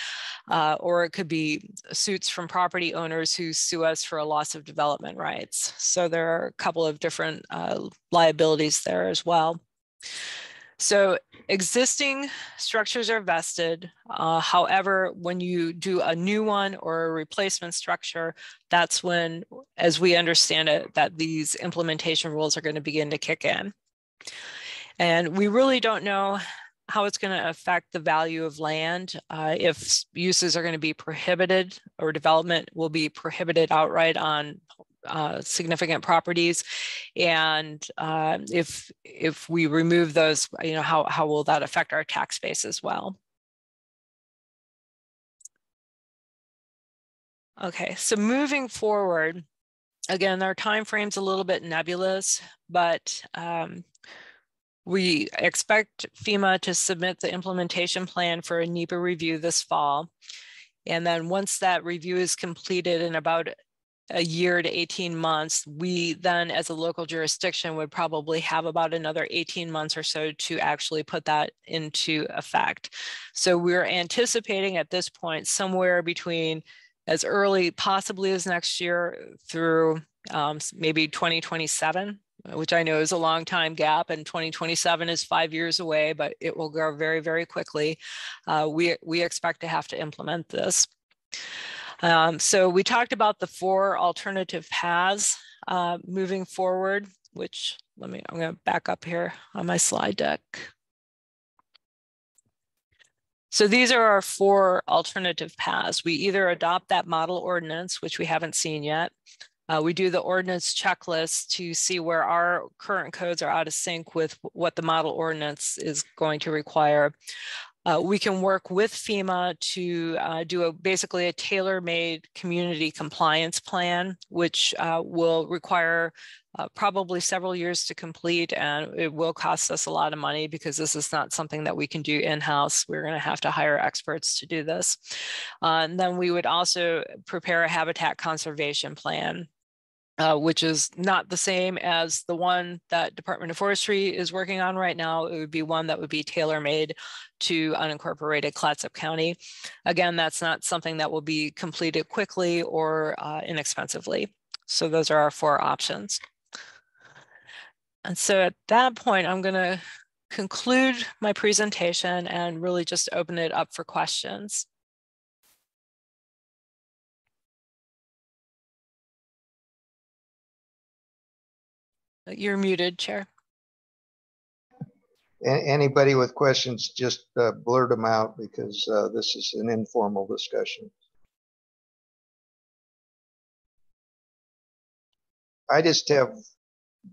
or it could be suits from property owners who sue us for a loss of development rights. So there are a couple of different liabilities there as well. So existing structures are vested. However, when you do a new one or a replacement structure, that's when, as we understand it, that these implementation rules are going to begin to kick in. And we really don't know how it's going to affect the value of land, if uses are going to be prohibited or development will be prohibited outright on significant properties, and if we remove those, you know, how will that affect our tax base as well? Okay, so moving forward, again, our time frame's a little bit nebulous, but we expect FEMA to submit the implementation plan for a NEPA review this fall. And then once that review is completed in about a year to 18 months, we then as a local jurisdiction would probably have about another 18 months or so to actually put that into effect. So we're anticipating at this point somewhere between as early possibly as next year through maybe 2027. Which I know is a long time gap, and 2027 is 5 years away, but it will go very, very quickly. We expect to have to implement this. So we talked about the 4 alternative paths moving forward, which I'm going to back up here on my slide deck. So these are our 4 alternative paths. We either adopt that model ordinance, which we haven't seen yet. We do the ordinance checklist to see where our current codes are out of sync with what the model ordinance is going to require. We can work with FEMA to do basically a tailor-made community compliance plan, which will require probably several years to complete, and it will cost us a lot of money because this is not something that we can do in-house. We're going to have to hire experts to do this. And then we would also prepare a habitat conservation plan. which is not the same as the one that Department of Forestry is working on right now. It would be one that would be tailor-made to unincorporated Clatsop County. Again, that's not something that will be completed quickly or inexpensively. So those are our 4 options. And so at that point, I'm going to conclude my presentation and really just open it up for questions. You're muted, Chair. Anybody with questions, just blurt them out, because this is an informal discussion. I just have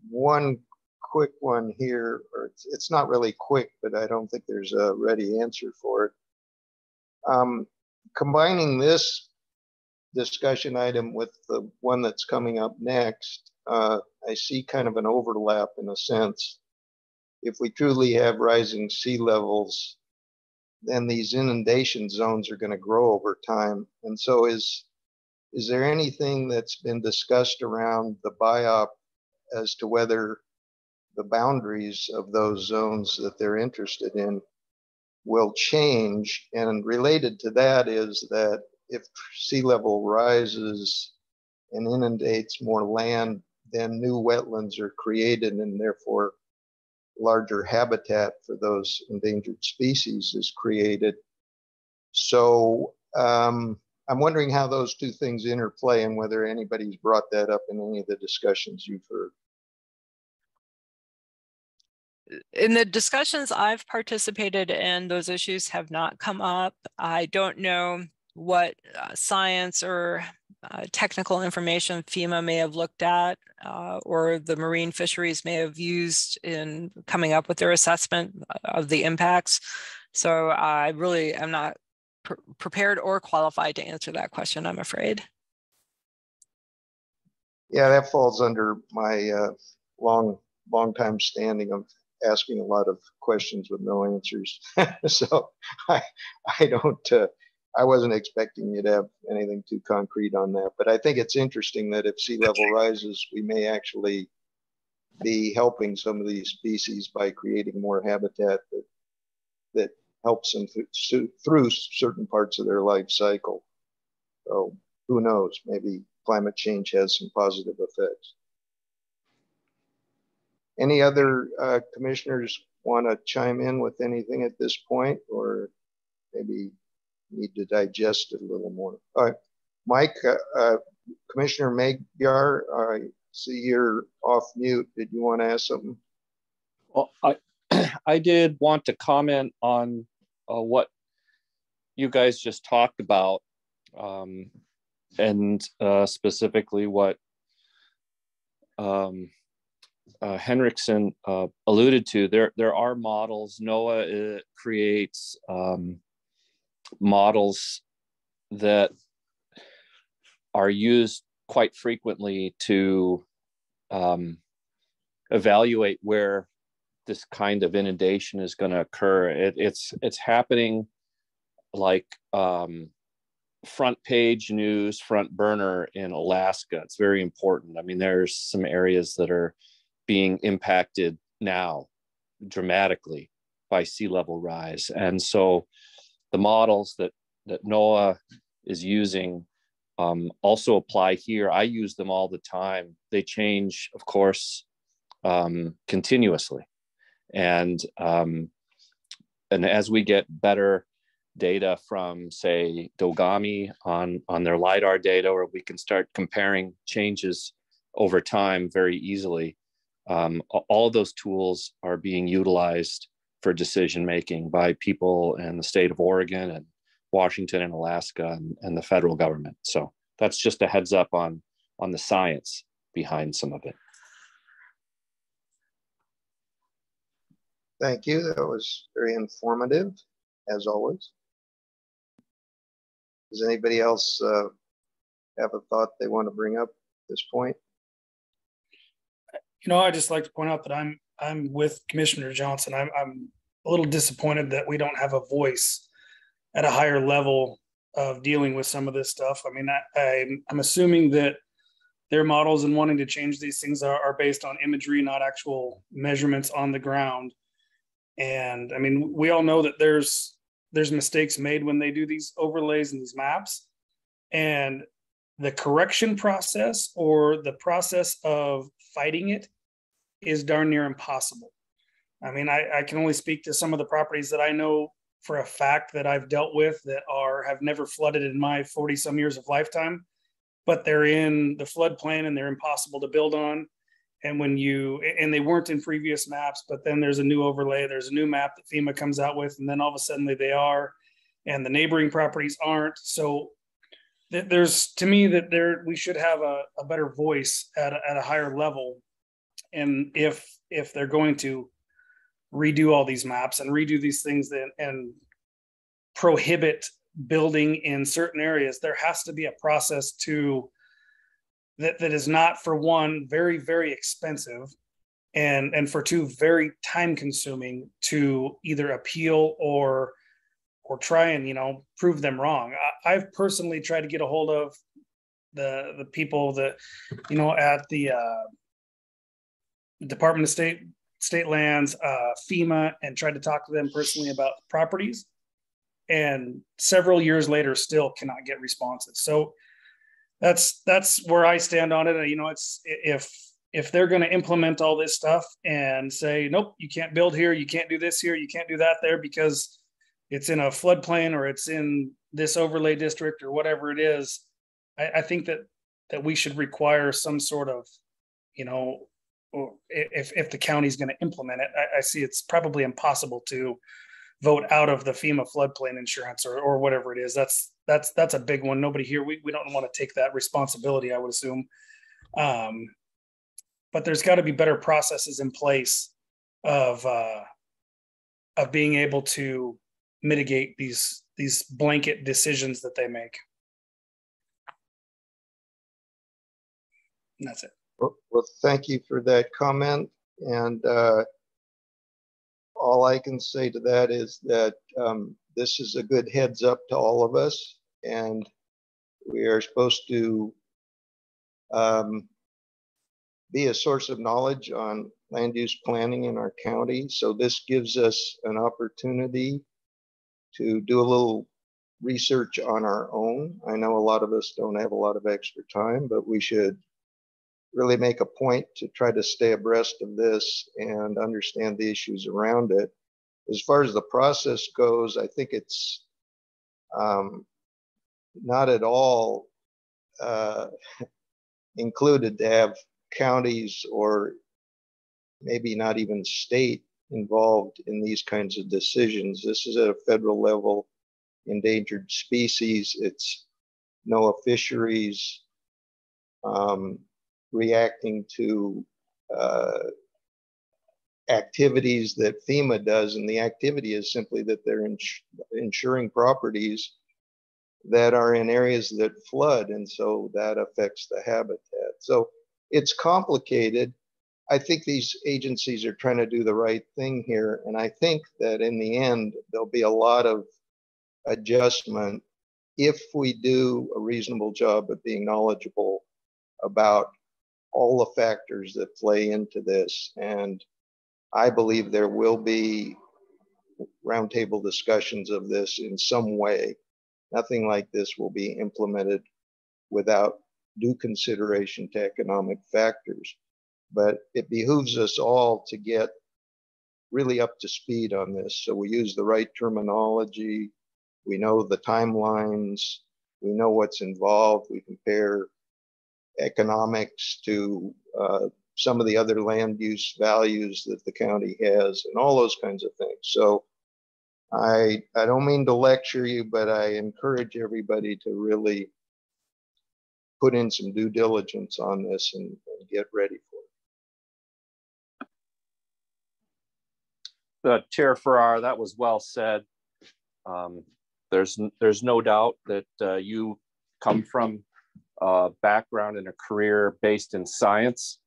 one quick one here, or it's not really quick, but I don't think there's a ready answer for it. Combining this discussion item with the one that's coming up next, I see kind of an overlap in a sense. If we truly have rising sea levels, then these inundation zones are going to grow over time. And so is there anything that's been discussed around the BIOP as to whether the boundaries of those zones that they're interested in will change? And related to that is that if sea level rises and inundates more land, then new wetlands are created, and therefore larger habitat for those endangered species is created. So I'm wondering how those two things interplay and whether anybody's brought that up in any of the discussions you've heard. In the discussions I've participated in, those issues have not come up. I don't know what science or technical information FEMA may have looked at or the marine fisheries may have used in coming up with their assessment of the impacts. So I really am not prepared or qualified to answer that question, I'm afraid. Yeah, that falls under my long time standing of asking a lot of questions with no answers. So I wasn't expecting you to have anything too concrete on that, but I think it's interesting that if sea level rises, we may actually be helping some of these species by creating more habitat that helps them through certain parts of their life cycle. So who knows, maybe climate change has some positive effects. Any other commissioners want to chime in with anything at this point, or maybe need to digest it a little more? All right, Mike, Commissioner Magyar, I see you're off mute. Did you want to ask something? Well, I did want to comment on what you guys just talked about, and specifically what Henriksen alluded to. There are models. NOAA creates models that are used quite frequently to evaluate where this kind of inundation is going to occur. It's happening like front page news, front burner in Alaska. It's very important. I mean, there's some areas that are being impacted now dramatically by sea level rise. And so the models that NOAA is using also apply here. I use them all the time. They change, of course, continuously. And as we get better data from, say, Dogami on their LiDAR data, or we can start comparing changes over time very easily, all of those tools are being utilized for decision making by people in the state of Oregon and Washington and Alaska and the federal government. So that's just a heads up on the science behind some of it. Thank you. That was very informative, as always. Does anybody else have a thought they want to bring up at this point? You know, I'd just like to point out that I'm with Commissioner Johnson. I'm a little disappointed that we don't have a voice at a higher level of dealing with some of this stuff. I mean, I'm assuming that their models and wanting to change these things are based on imagery, not actual measurements on the ground. And I mean, we all know that there's mistakes made when they do these overlays and these maps, and the correction process or the process of fighting it is darn near impossible. I mean, I can only speak to some of the properties that I know for a fact that I've dealt with that have never flooded in my 40 some years of lifetime, but they're in the floodplain and they're impossible to build on. And and they weren't in previous maps, but then there's a new overlay, there's a new map that FEMA comes out with, and then all of a sudden they are, and the neighboring properties aren't. So there's, to me, that we should have a better voice at a higher level. And if they're going to redo all these maps and redo these things and prohibit building in certain areas, there has to be a process that is not, for one, very, very expensive, and for two, very time consuming to either appeal or try and, prove them wrong. I've personally tried to get a hold of the people that, at the Department of State Lands, FEMA, and tried to talk to them personally about properties, and several years later still cannot get responses. So that's where I stand on it. It's, if they're going to implement all this stuff and say, nope, you can't build here, you can't do this here, you can't do that there because it's in a floodplain or it's in this overlay district or whatever it is, I think that we should require some sort of, or if the county's going to implement it. I see it's probably impossible to vote out of the FEMA floodplain insurance or whatever it is. That's a big one. Nobody here, we don't want to take that responsibility, I would assume. But there's got to be better processes in place of being able to mitigate these blanket decisions that they make. And that's it. Well, thank you for that comment. And all I can say to that is that this is a good heads up to all of us, and we are supposed to be a source of knowledge on land use planning in our county. So this gives us an opportunity to do a little research on our own. I know a lot of us don't have a lot of extra time, but we should really make a point to try to stay abreast of this and understand the issues around it. As far as the process goes, I think it's not at all included to have counties or maybe not even state involved in these kinds of decisions. This is at a federal level, endangered species. It's NOAA fisheries reacting to activities that FEMA does, and the activity is simply that they're insuring properties that are in areas that flood, and so that affects the habitat. So it's complicated. I think these agencies are trying to do the right thing here, and I think that in the end there'll be a lot of adjustment if we do a reasonable job of being knowledgeable about all the factors that play into this. And I believe there will be roundtable discussions of this in some way. Nothing like this will be implemented without due consideration to economic factors. But it behooves us all to get really up to speed on this. So we use the right terminology. We know the timelines. We know what's involved. We compare economics to some of the other land use values that the county has and all those kinds of things. So I don't mean to lecture you, but I encourage everybody to really put in some due diligence on this and get ready for it. Chair Farrar, that was well said. There's no doubt that you come from a background and a career based in science.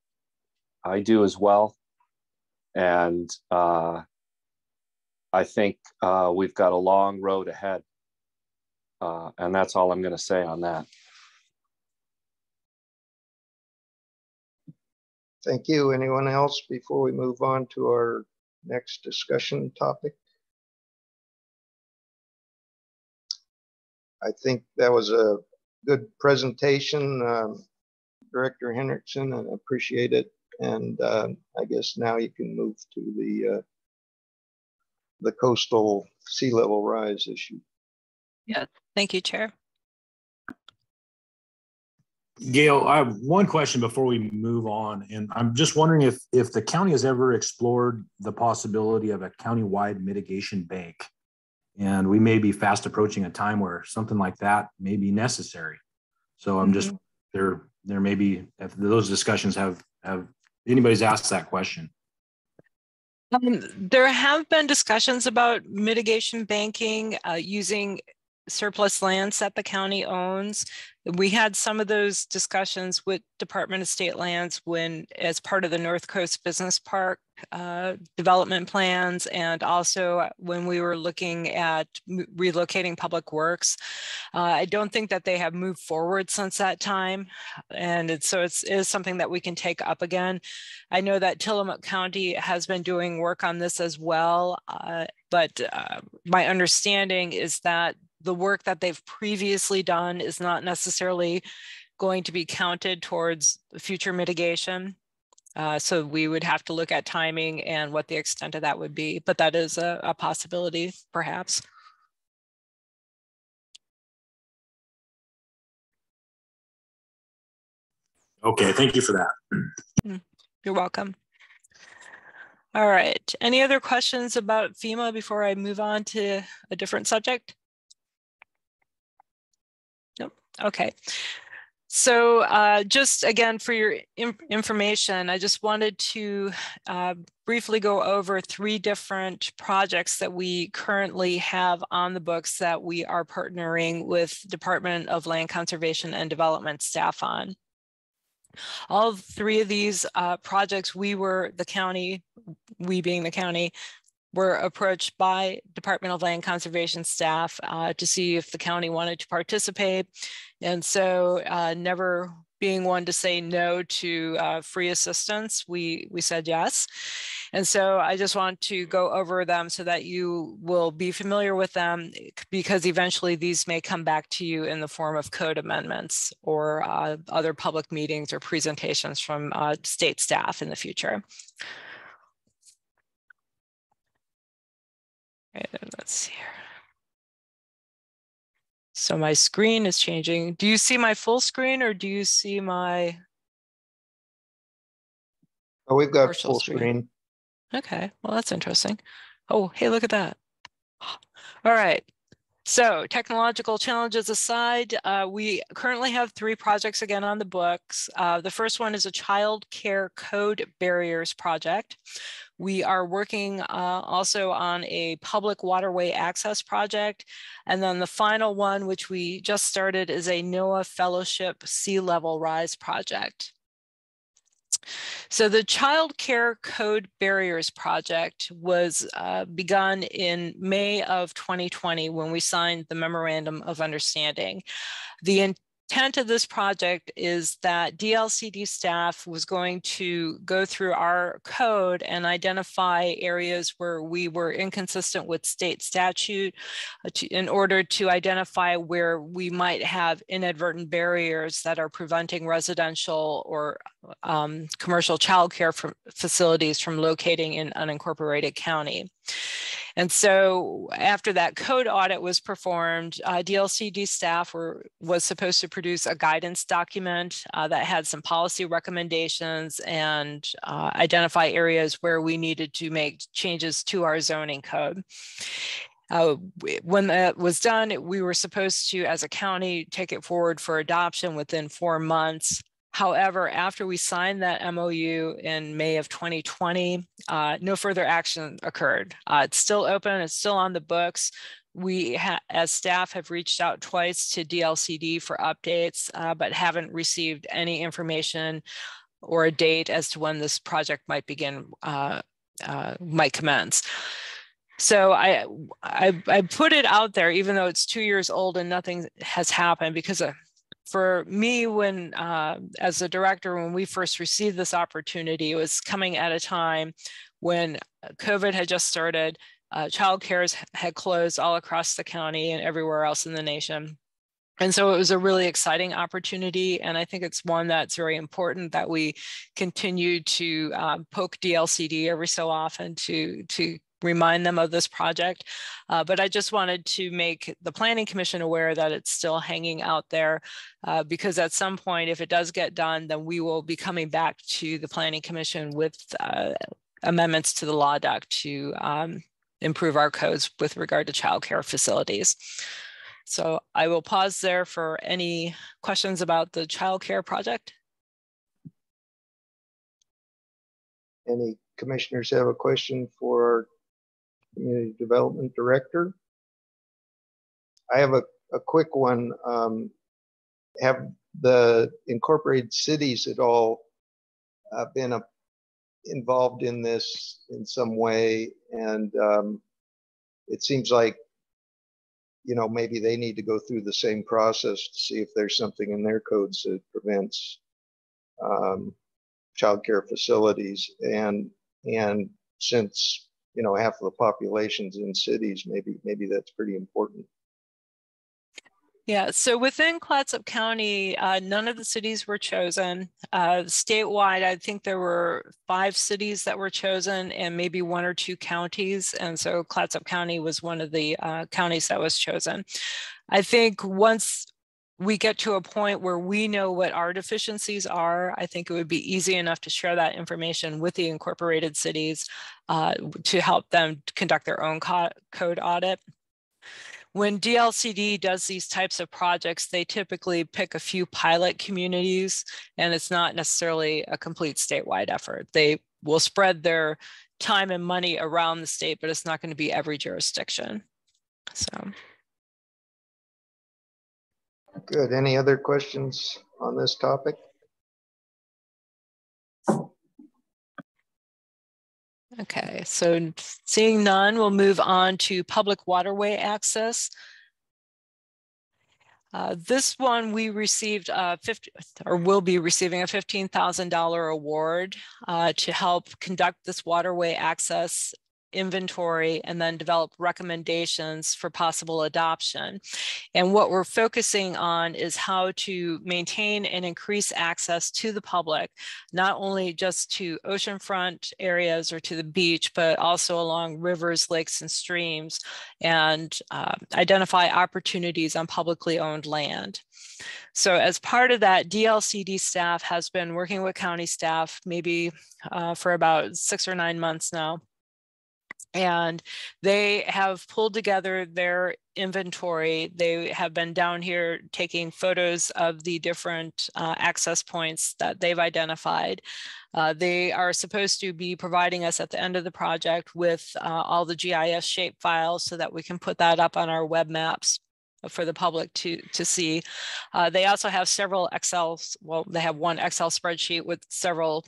I do as well. And I think we've got a long road ahead. And that's all I'm going to say on that. Thank you. Anyone else before we move on to our next discussion topic? I think that was a good presentation, Director Henriksen, and appreciate it. And I guess now you can move to the coastal sea level rise issue. Yeah, thank you, Chair. Gail, I have one question before we move on, and I'm just wondering if the county has ever explored the possibility of a county-wide mitigation bank, and we may be fast approaching a time where something like that may be necessary. So I'm just there may be, if those discussions have anybody's asked that question. There have been discussions about mitigation banking using surplus lands that the county owns. We had some of those discussions with Department of State Lands when, as part of the North Coast Business Park development plans, and also when we were looking at relocating public works. I don't think that they have moved forward since that time. And so it is something that we can take up again. I know that Tillamook County has been doing work on this as well, but my understanding is that the work that they've previously done is not necessarily going to be counted towards future mitigation. So we would have to look at timing and what the extent of that would be, but that is a possibility, perhaps. Okay, thank you for that. You're welcome. All right, any other questions about FEMA before I move on to a different subject? Nope, okay. So just again, for your information, I just wanted to briefly go over 3 different projects that we currently have on the books that we are partnering with Department of Land Conservation and Development staff on. All 3 of these projects, we being the county, were approached by Department of Land Conservation staff to see if the county wanted to participate. And so never being one to say no to free assistance, we said yes. And so I just want to go over them so that you will be familiar with them, because eventually these may come back to you in the form of code amendments or other public meetings or presentations from state staff in the future. Okay, let's see here. So my screen is changing. Do you see my full screen or do you see my? Oh, we've got full screen. Okay, well, that's interesting. Oh, hey, look at that. All right. So technological challenges aside, we currently have 3 projects again on the books. The first one is a child care code barriers project. We are working also on a public waterway access project. And then the final one, which we just started, is a NOAA Fellowship Sea Level Rise project. So the Child Care Code Barriers Project was begun in May of 2020 when we signed the Memorandum of Understanding. The intent of this project is that DLCD staff was going to go through our code and identify areas where we were inconsistent with state statute in order to identify where we might have inadvertent barriers that are preventing residential or commercial childcare facilities from locating in unincorporated county. And so after that code audit was performed, DLCD staff was supposed to produce a guidance document that had some policy recommendations and identify areas where we needed to make changes to our zoning code. When that was done, we were supposed to, as a county, take it forward for adoption within 4 months. However, after we signed that MOU in May of 2020, no further action occurred. It's still open, it's still on the books. We, as staff, have reached out twice to DLCD for updates, but haven't received any information or a date as to when this project might begin, might commence. So I put it out there, even though it's 2 years old and nothing has happened, because for me, when as a director, when we first received this opportunity, it was coming at a time when COVID had just started, childcare had closed all across the county and everywhere else in the nation. And so it was a really exciting opportunity. And I think it's one that's very important that we continue to poke DLCD every so often to remind them of this project. But I just wanted to make the Planning Commission aware that it's still hanging out there because at some point, if it does get done, then we will be coming back to the Planning Commission with amendments to the law doc to improve our codes with regard to childcare facilities. So I will pause there for any questions about the childcare project. Any commissioners have a question for our Community Development Director? I have a quick one. Have the incorporated cities at all been involved in this in some way? And it seems like, you know, maybe they need to go through the same process to see if there's something in their codes that prevents childcare facilities. And since, you know, half of the population's in cities, maybe that's pretty important. Yeah, so within Clatsop County, none of the cities were chosen. Statewide, I think there were 5 cities that were chosen and maybe 1 or 2 counties. And so Clatsop County was one of the counties that was chosen. I think once we get to a point where we know what our deficiencies are, I think it would be easy enough to share that information with the incorporated cities to help them conduct their own code audit. When DLCD does these types of projects, they typically pick a few pilot communities, and it's not necessarily a complete statewide effort. They will spread their time and money around the state, but it's not going to be every jurisdiction. So. Good. Any other questions on this topic? Okay, so seeing none, we'll move on to public waterway access. This one we received will be receiving a $15,000 award to help conduct this waterway access inventory and then develop recommendations for possible adoption. And what we're focusing on is how to maintain and increase access to the public, not only just to oceanfront areas or to the beach, but also along rivers, lakes, and streams, and identify opportunities on publicly owned land. So as part of that, DLCD staff has been working with county staff maybe for about 6 or 9 months now. And they have pulled together their inventory. They have been down here taking photos of the different access points that they've identified. They are supposed to be providing us at the end of the project with all the GIS shape files so that we can put that up on our web maps for the public to see. They also have several they have one Excel spreadsheet with several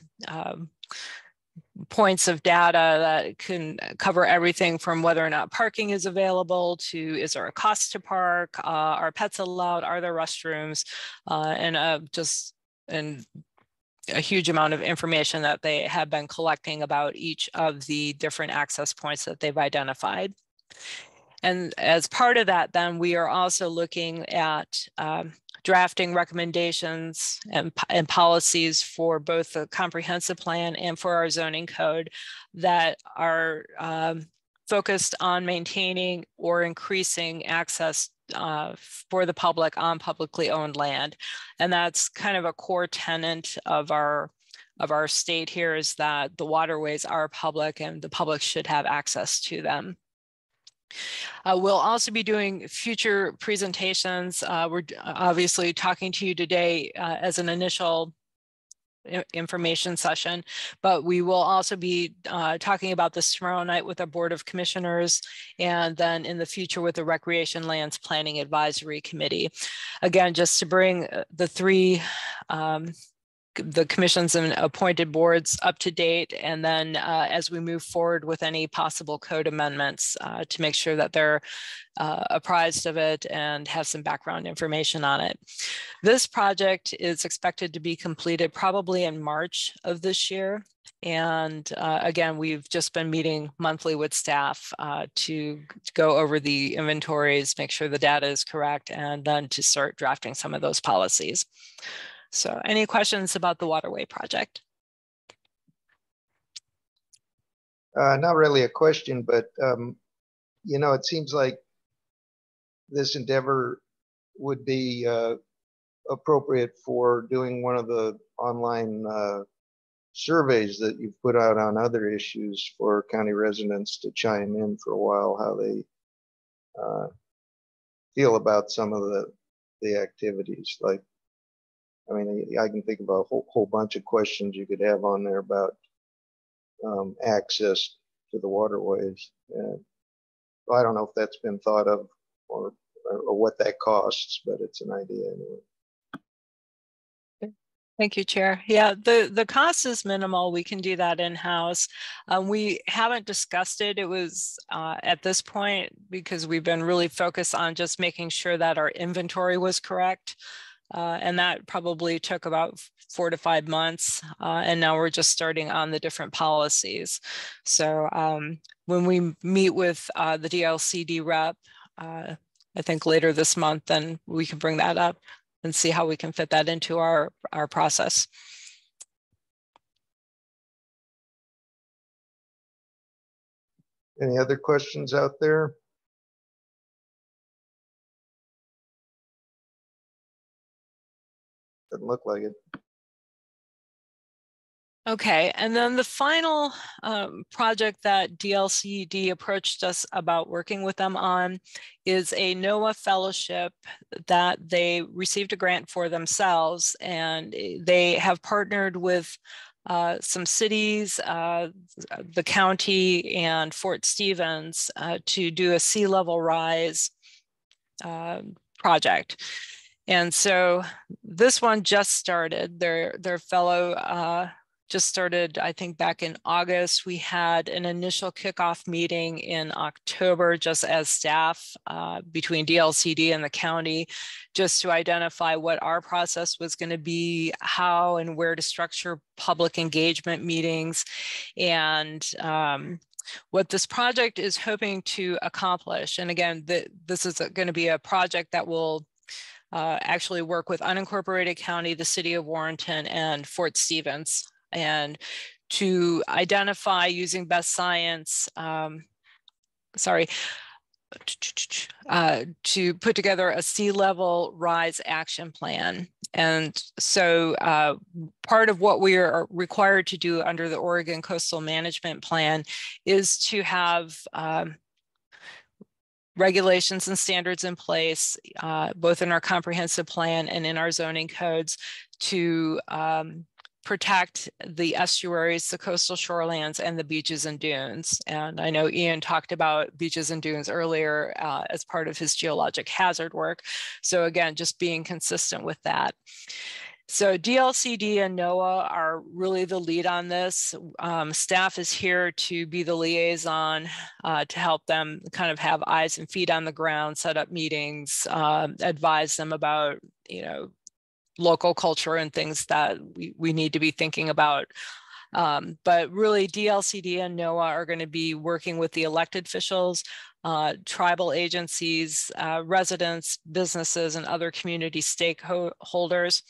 points of data that can cover everything from whether or not parking is available to is there a cost to park, are pets allowed, are there restrooms, and a huge amount of information that they have been collecting about each of the different access points that they've identified. And as part of that, then we are also looking at drafting recommendations and policies for both the comprehensive plan and for our zoning code that are focused on maintaining or increasing access for the public on publicly owned land. And that's kind of a core tenet of our state here, is that the waterways are public and the public should have access to them. We'll also be doing future presentations. We're obviously talking to you today as an initial information session, but we will also be talking about this tomorrow night with our Board of Commissioners, and then in the future with the Recreation Lands Planning Advisory Committee. Again, just to bring the 3 the commissions and appointed boards up to date, and then as we move forward with any possible code amendments to make sure that they're apprised of it and have some background information on it. This project is expected to be completed probably in March of this year. And again, we've just been meeting monthly with staff to go over the inventories, make sure the data is correct, and then to start drafting some of those policies. So any questions about the waterway project? Not really a question, but you know, it seems like this endeavor would be appropriate for doing one of the online surveys that you've put out on other issues for county residents to chime in for a while, how they feel about some of the activities. Like, I mean, I can think of a whole bunch of questions you could have on there about access to the waterways. And I don't know if that's been thought of or what that costs, but it's an idea anyway. Thank you, Chair. Yeah, the cost is minimal. We can do that in-house. We haven't discussed it. It was at this point because we've been really focused on just making sure that our inventory was correct. And that probably took about 4 to 5 months. And now we're just starting on the different policies. So when we meet with the DLCD rep, I think later this month, then we can bring that up and see how we can fit that into our process. Any other questions out there? Doesn't look like it. Okay, and then the final project that DLCD approached us about working with them on is a NOAA fellowship that they received a grant for themselves, and they have partnered with some cities, the county and Fort Stevens to do a sea level rise project. And so this one just started. Their fellow just started, I think, back in August. We had an initial kickoff meeting in October, just as staff between DLCD and the county, just to identify what our process was going to be, how and where to structure public engagement meetings, and what this project is hoping to accomplish. And again, this is going to be a project that will actually work with unincorporated county, the city of Warrenton, and Fort Stevens, and to identify using best science, to put together a sea level rise action plan. And so part of what we are required to do under the Oregon Coastal Management Plan is to have regulations and standards in place, both in our comprehensive plan and in our zoning codes, to protect the estuaries, the coastal shorelands, and the beaches and dunes. And I know Ian talked about beaches and dunes earlier as part of his geologic hazard work. So again, just being consistent with that. So DLCD and NOAA are really the lead on this. Staff is here to be the liaison to help them kind of have eyes and feet on the ground, set up meetings, advise them about, local culture and things that we need to be thinking about. But really DLCD and NOAA are going to be working with the elected officials, tribal agencies, residents, businesses, and other community stakeholders.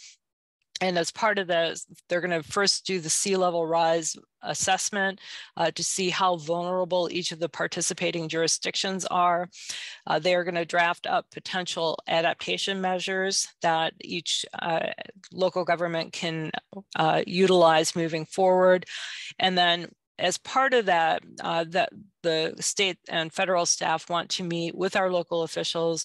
And as part of this, they're going to first do the sea level rise assessment to see how vulnerable each of the participating jurisdictions are. They are going to draft up potential adaptation measures that each local government can utilize moving forward. And then as part of that, that the state and federal staff want to meet with our local officials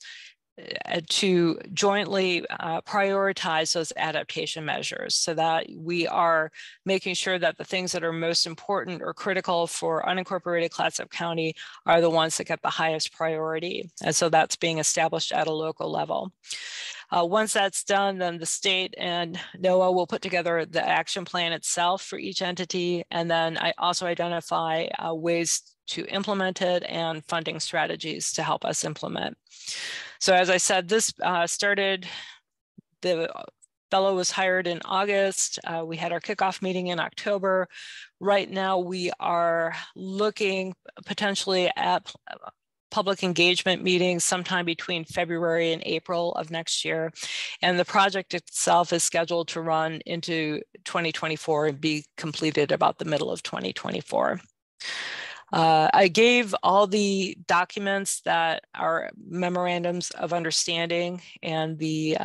to jointly prioritize those adaptation measures so that we are making sure that the things that are most important or critical for unincorporated Clatsop County are the ones that get the highest priority. And so that's being established at a local level. Once that's done, then the state and NOAA will put together the action plan itself for each entity. And then I also identify ways to implement it and funding strategies to help us implement. So as I said, this started, the fellow was hired in August. We had our kickoff meeting in October. Right now we are looking potentially at public engagement meetings sometime between February and April of next year. And the project itself is scheduled to run into 2024 and be completed about the middle of 2024. I gave all the documents that are memorandums of understanding and the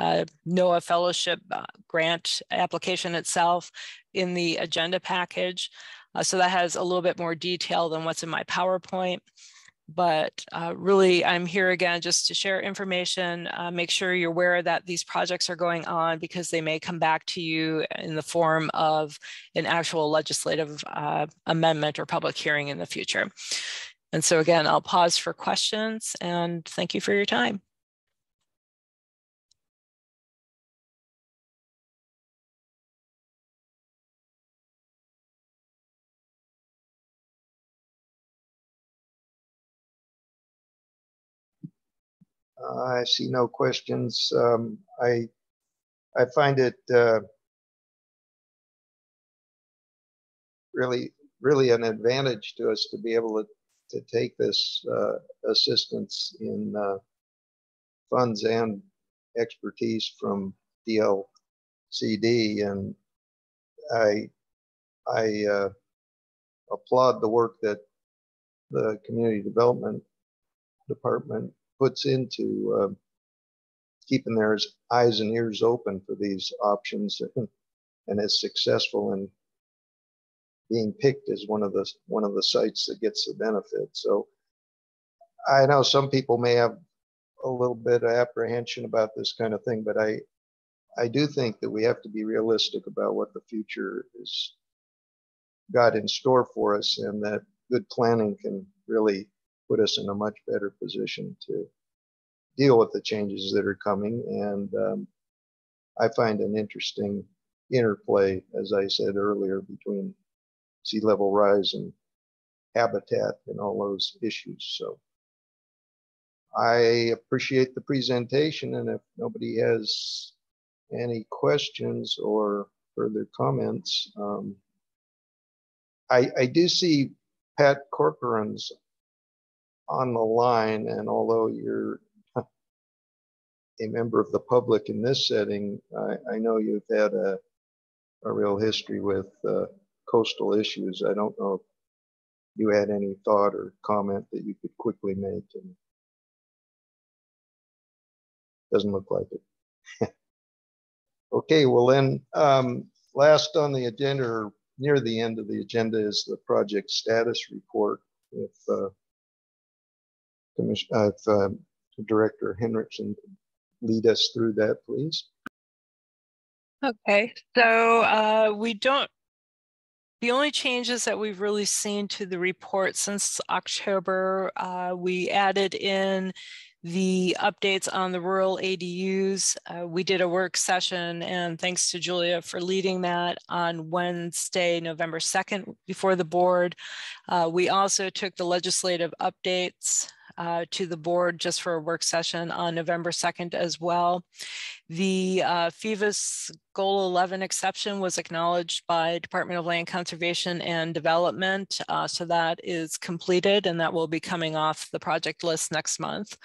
NOAA fellowship grant application itself in the agenda package. So that has a little bit more detail than what's in my PowerPoint. But really, I'm here again just to share information, make sure you're aware that these projects are going on because they may come back to you in the form of an actual legislative amendment or public hearing in the future. And so again, I'll pause for questions and thank you for your time. I see no questions. I find it really an advantage to us to be able to take this assistance in funds and expertise from DLCD, and I applaud the work that the Community Development Department puts into keeping their eyes and ears open for these options, and is successful in being picked as one of the sites that gets the benefit. So I know some people may have a little bit of apprehension about this kind of thing, but I do think that we have to be realistic about what the future is got in store for us, and that good planning can really put us in a much better position to deal with the changes that are coming. And I find an interesting interplay, as I said earlier, between sea level rise and habitat and all those issues. So I appreciate the presentation, and if nobody has any questions or further comments, I do see Pat Corcoran's on the line, and although you're a member of the public in this setting, I know you've had a real history with coastal issues. I don't know if you had any thought or comment that you could quickly make. And doesn't look like it. Okay, well then, last on the agenda, or near the end of the agenda, is the project status report. If Director Henriksen could lead us through that, please. Okay, so the only changes that we've really seen to the report since October, we added in the updates on the rural ADUs. We did a work session, and thanks to Julia for leading that, on Wednesday, November 2nd before the board. We also took the legislative updates to the board just for a work session on November 2nd as well. The FEVIS Goal 11 exception was acknowledged by Department of Land Conservation and Development. So that is completed, and that will be coming off the project list next month.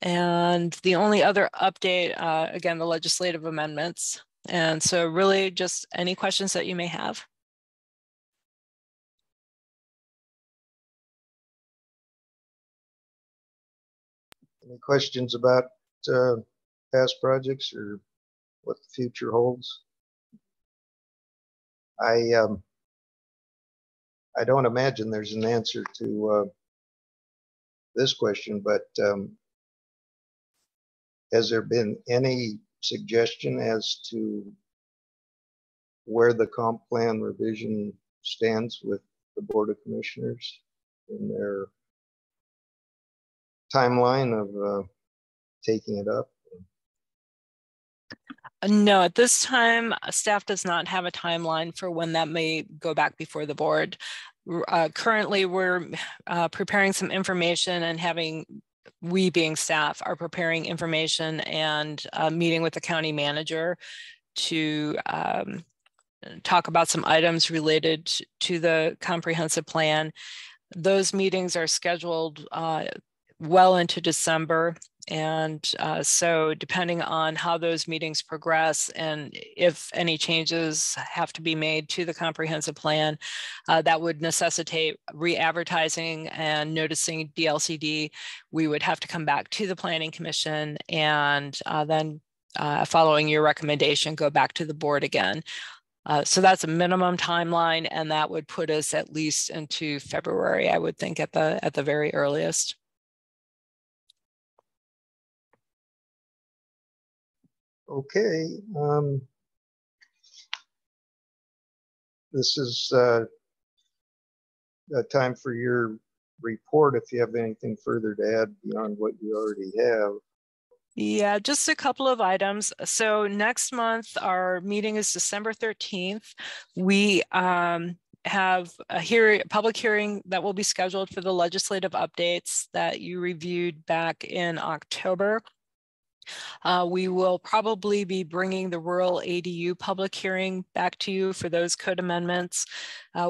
And the only other update, again, the legislative amendments. And so really just any questions that you may have. Any questions about past projects or what the future holds? I don't imagine there's an answer to this question, but has there been any suggestion as to where the comp plan revision stands with the Board of Commissioners in their timeline of taking it up? No, at this time, staff does not have a timeline for when that may go back before the board. Currently, we're preparing some information and we being staff are preparing information and meeting with the county manager to talk about some items related to the comprehensive plan. Those meetings are scheduled well into December. And so depending on how those meetings progress and if any changes have to be made to the comprehensive plan, that would necessitate re-advertising and noticing DLCD. We would have to come back to the Planning Commission and then following your recommendation, go back to the board again. So that's a minimum timeline, and that would put us at least into February, I would think, at the very earliest. Okay. This is time for your report if you have anything further to add beyond what you already have. Yeah, just a couple of items. So next month, our meeting is December 13th. We have a public hearing that will be scheduled for the legislative updates that you reviewed back in October. We will probably be bringing the rural ADU public hearing back to you for those code amendments.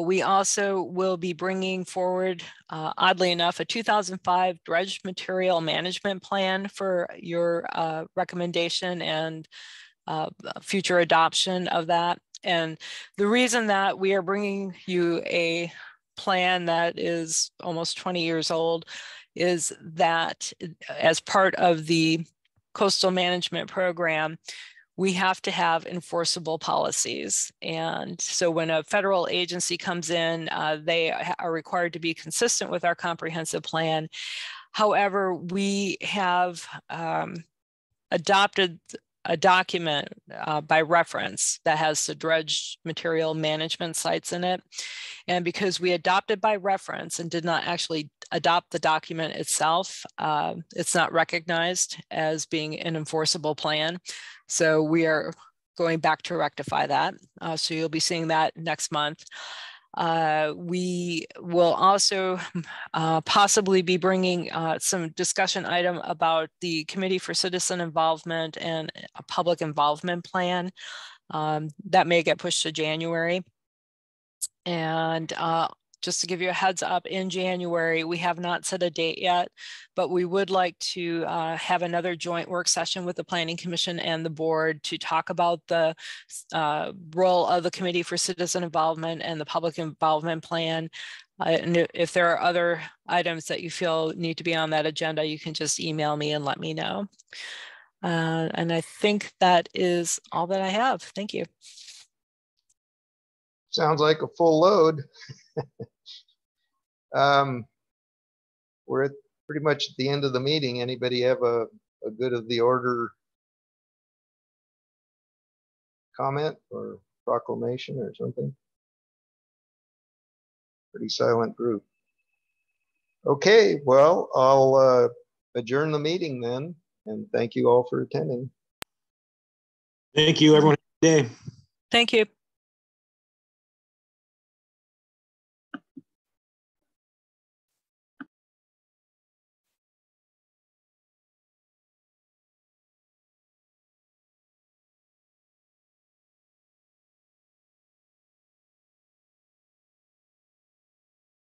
We also will be bringing forward, oddly enough, a 2005 dredge material management plan for your recommendation and future adoption of that. And the reason that we are bringing you a plan that is almost 20 years old is that as part of the coastal management program, we have to have enforceable policies. And so when a federal agency comes in, they are required to be consistent with our comprehensive plan. However, we have adopted a document by reference that has the dredge material management sites in it. And because we adopted by reference and did not actually adopt the document itself, it's not recognized as being an enforceable plan. So we are going back to rectify that. So you'll be seeing that next month. We will also possibly be bringing some discussion item about the Committee for Citizen Involvement and a public involvement plan. That may get pushed to January. And just to give you a heads up, in January, we have not set a date yet, but we would like to have another joint work session with the Planning Commission and the board to talk about the role of the Committee for Citizen Involvement and the Public Involvement Plan. And if there are other items that you feel need to be on that agenda, you can just email me and let me know. And I think that is all that I have. Thank you. Sounds like a full load. We're at pretty much at the end of the meeting. Anybody have a good of the order comment or proclamation or something? Pretty silent group. Okay, well, I'll adjourn the meeting then, and thank you all for attending. Thank you, everyone. Have a good day. Thank you.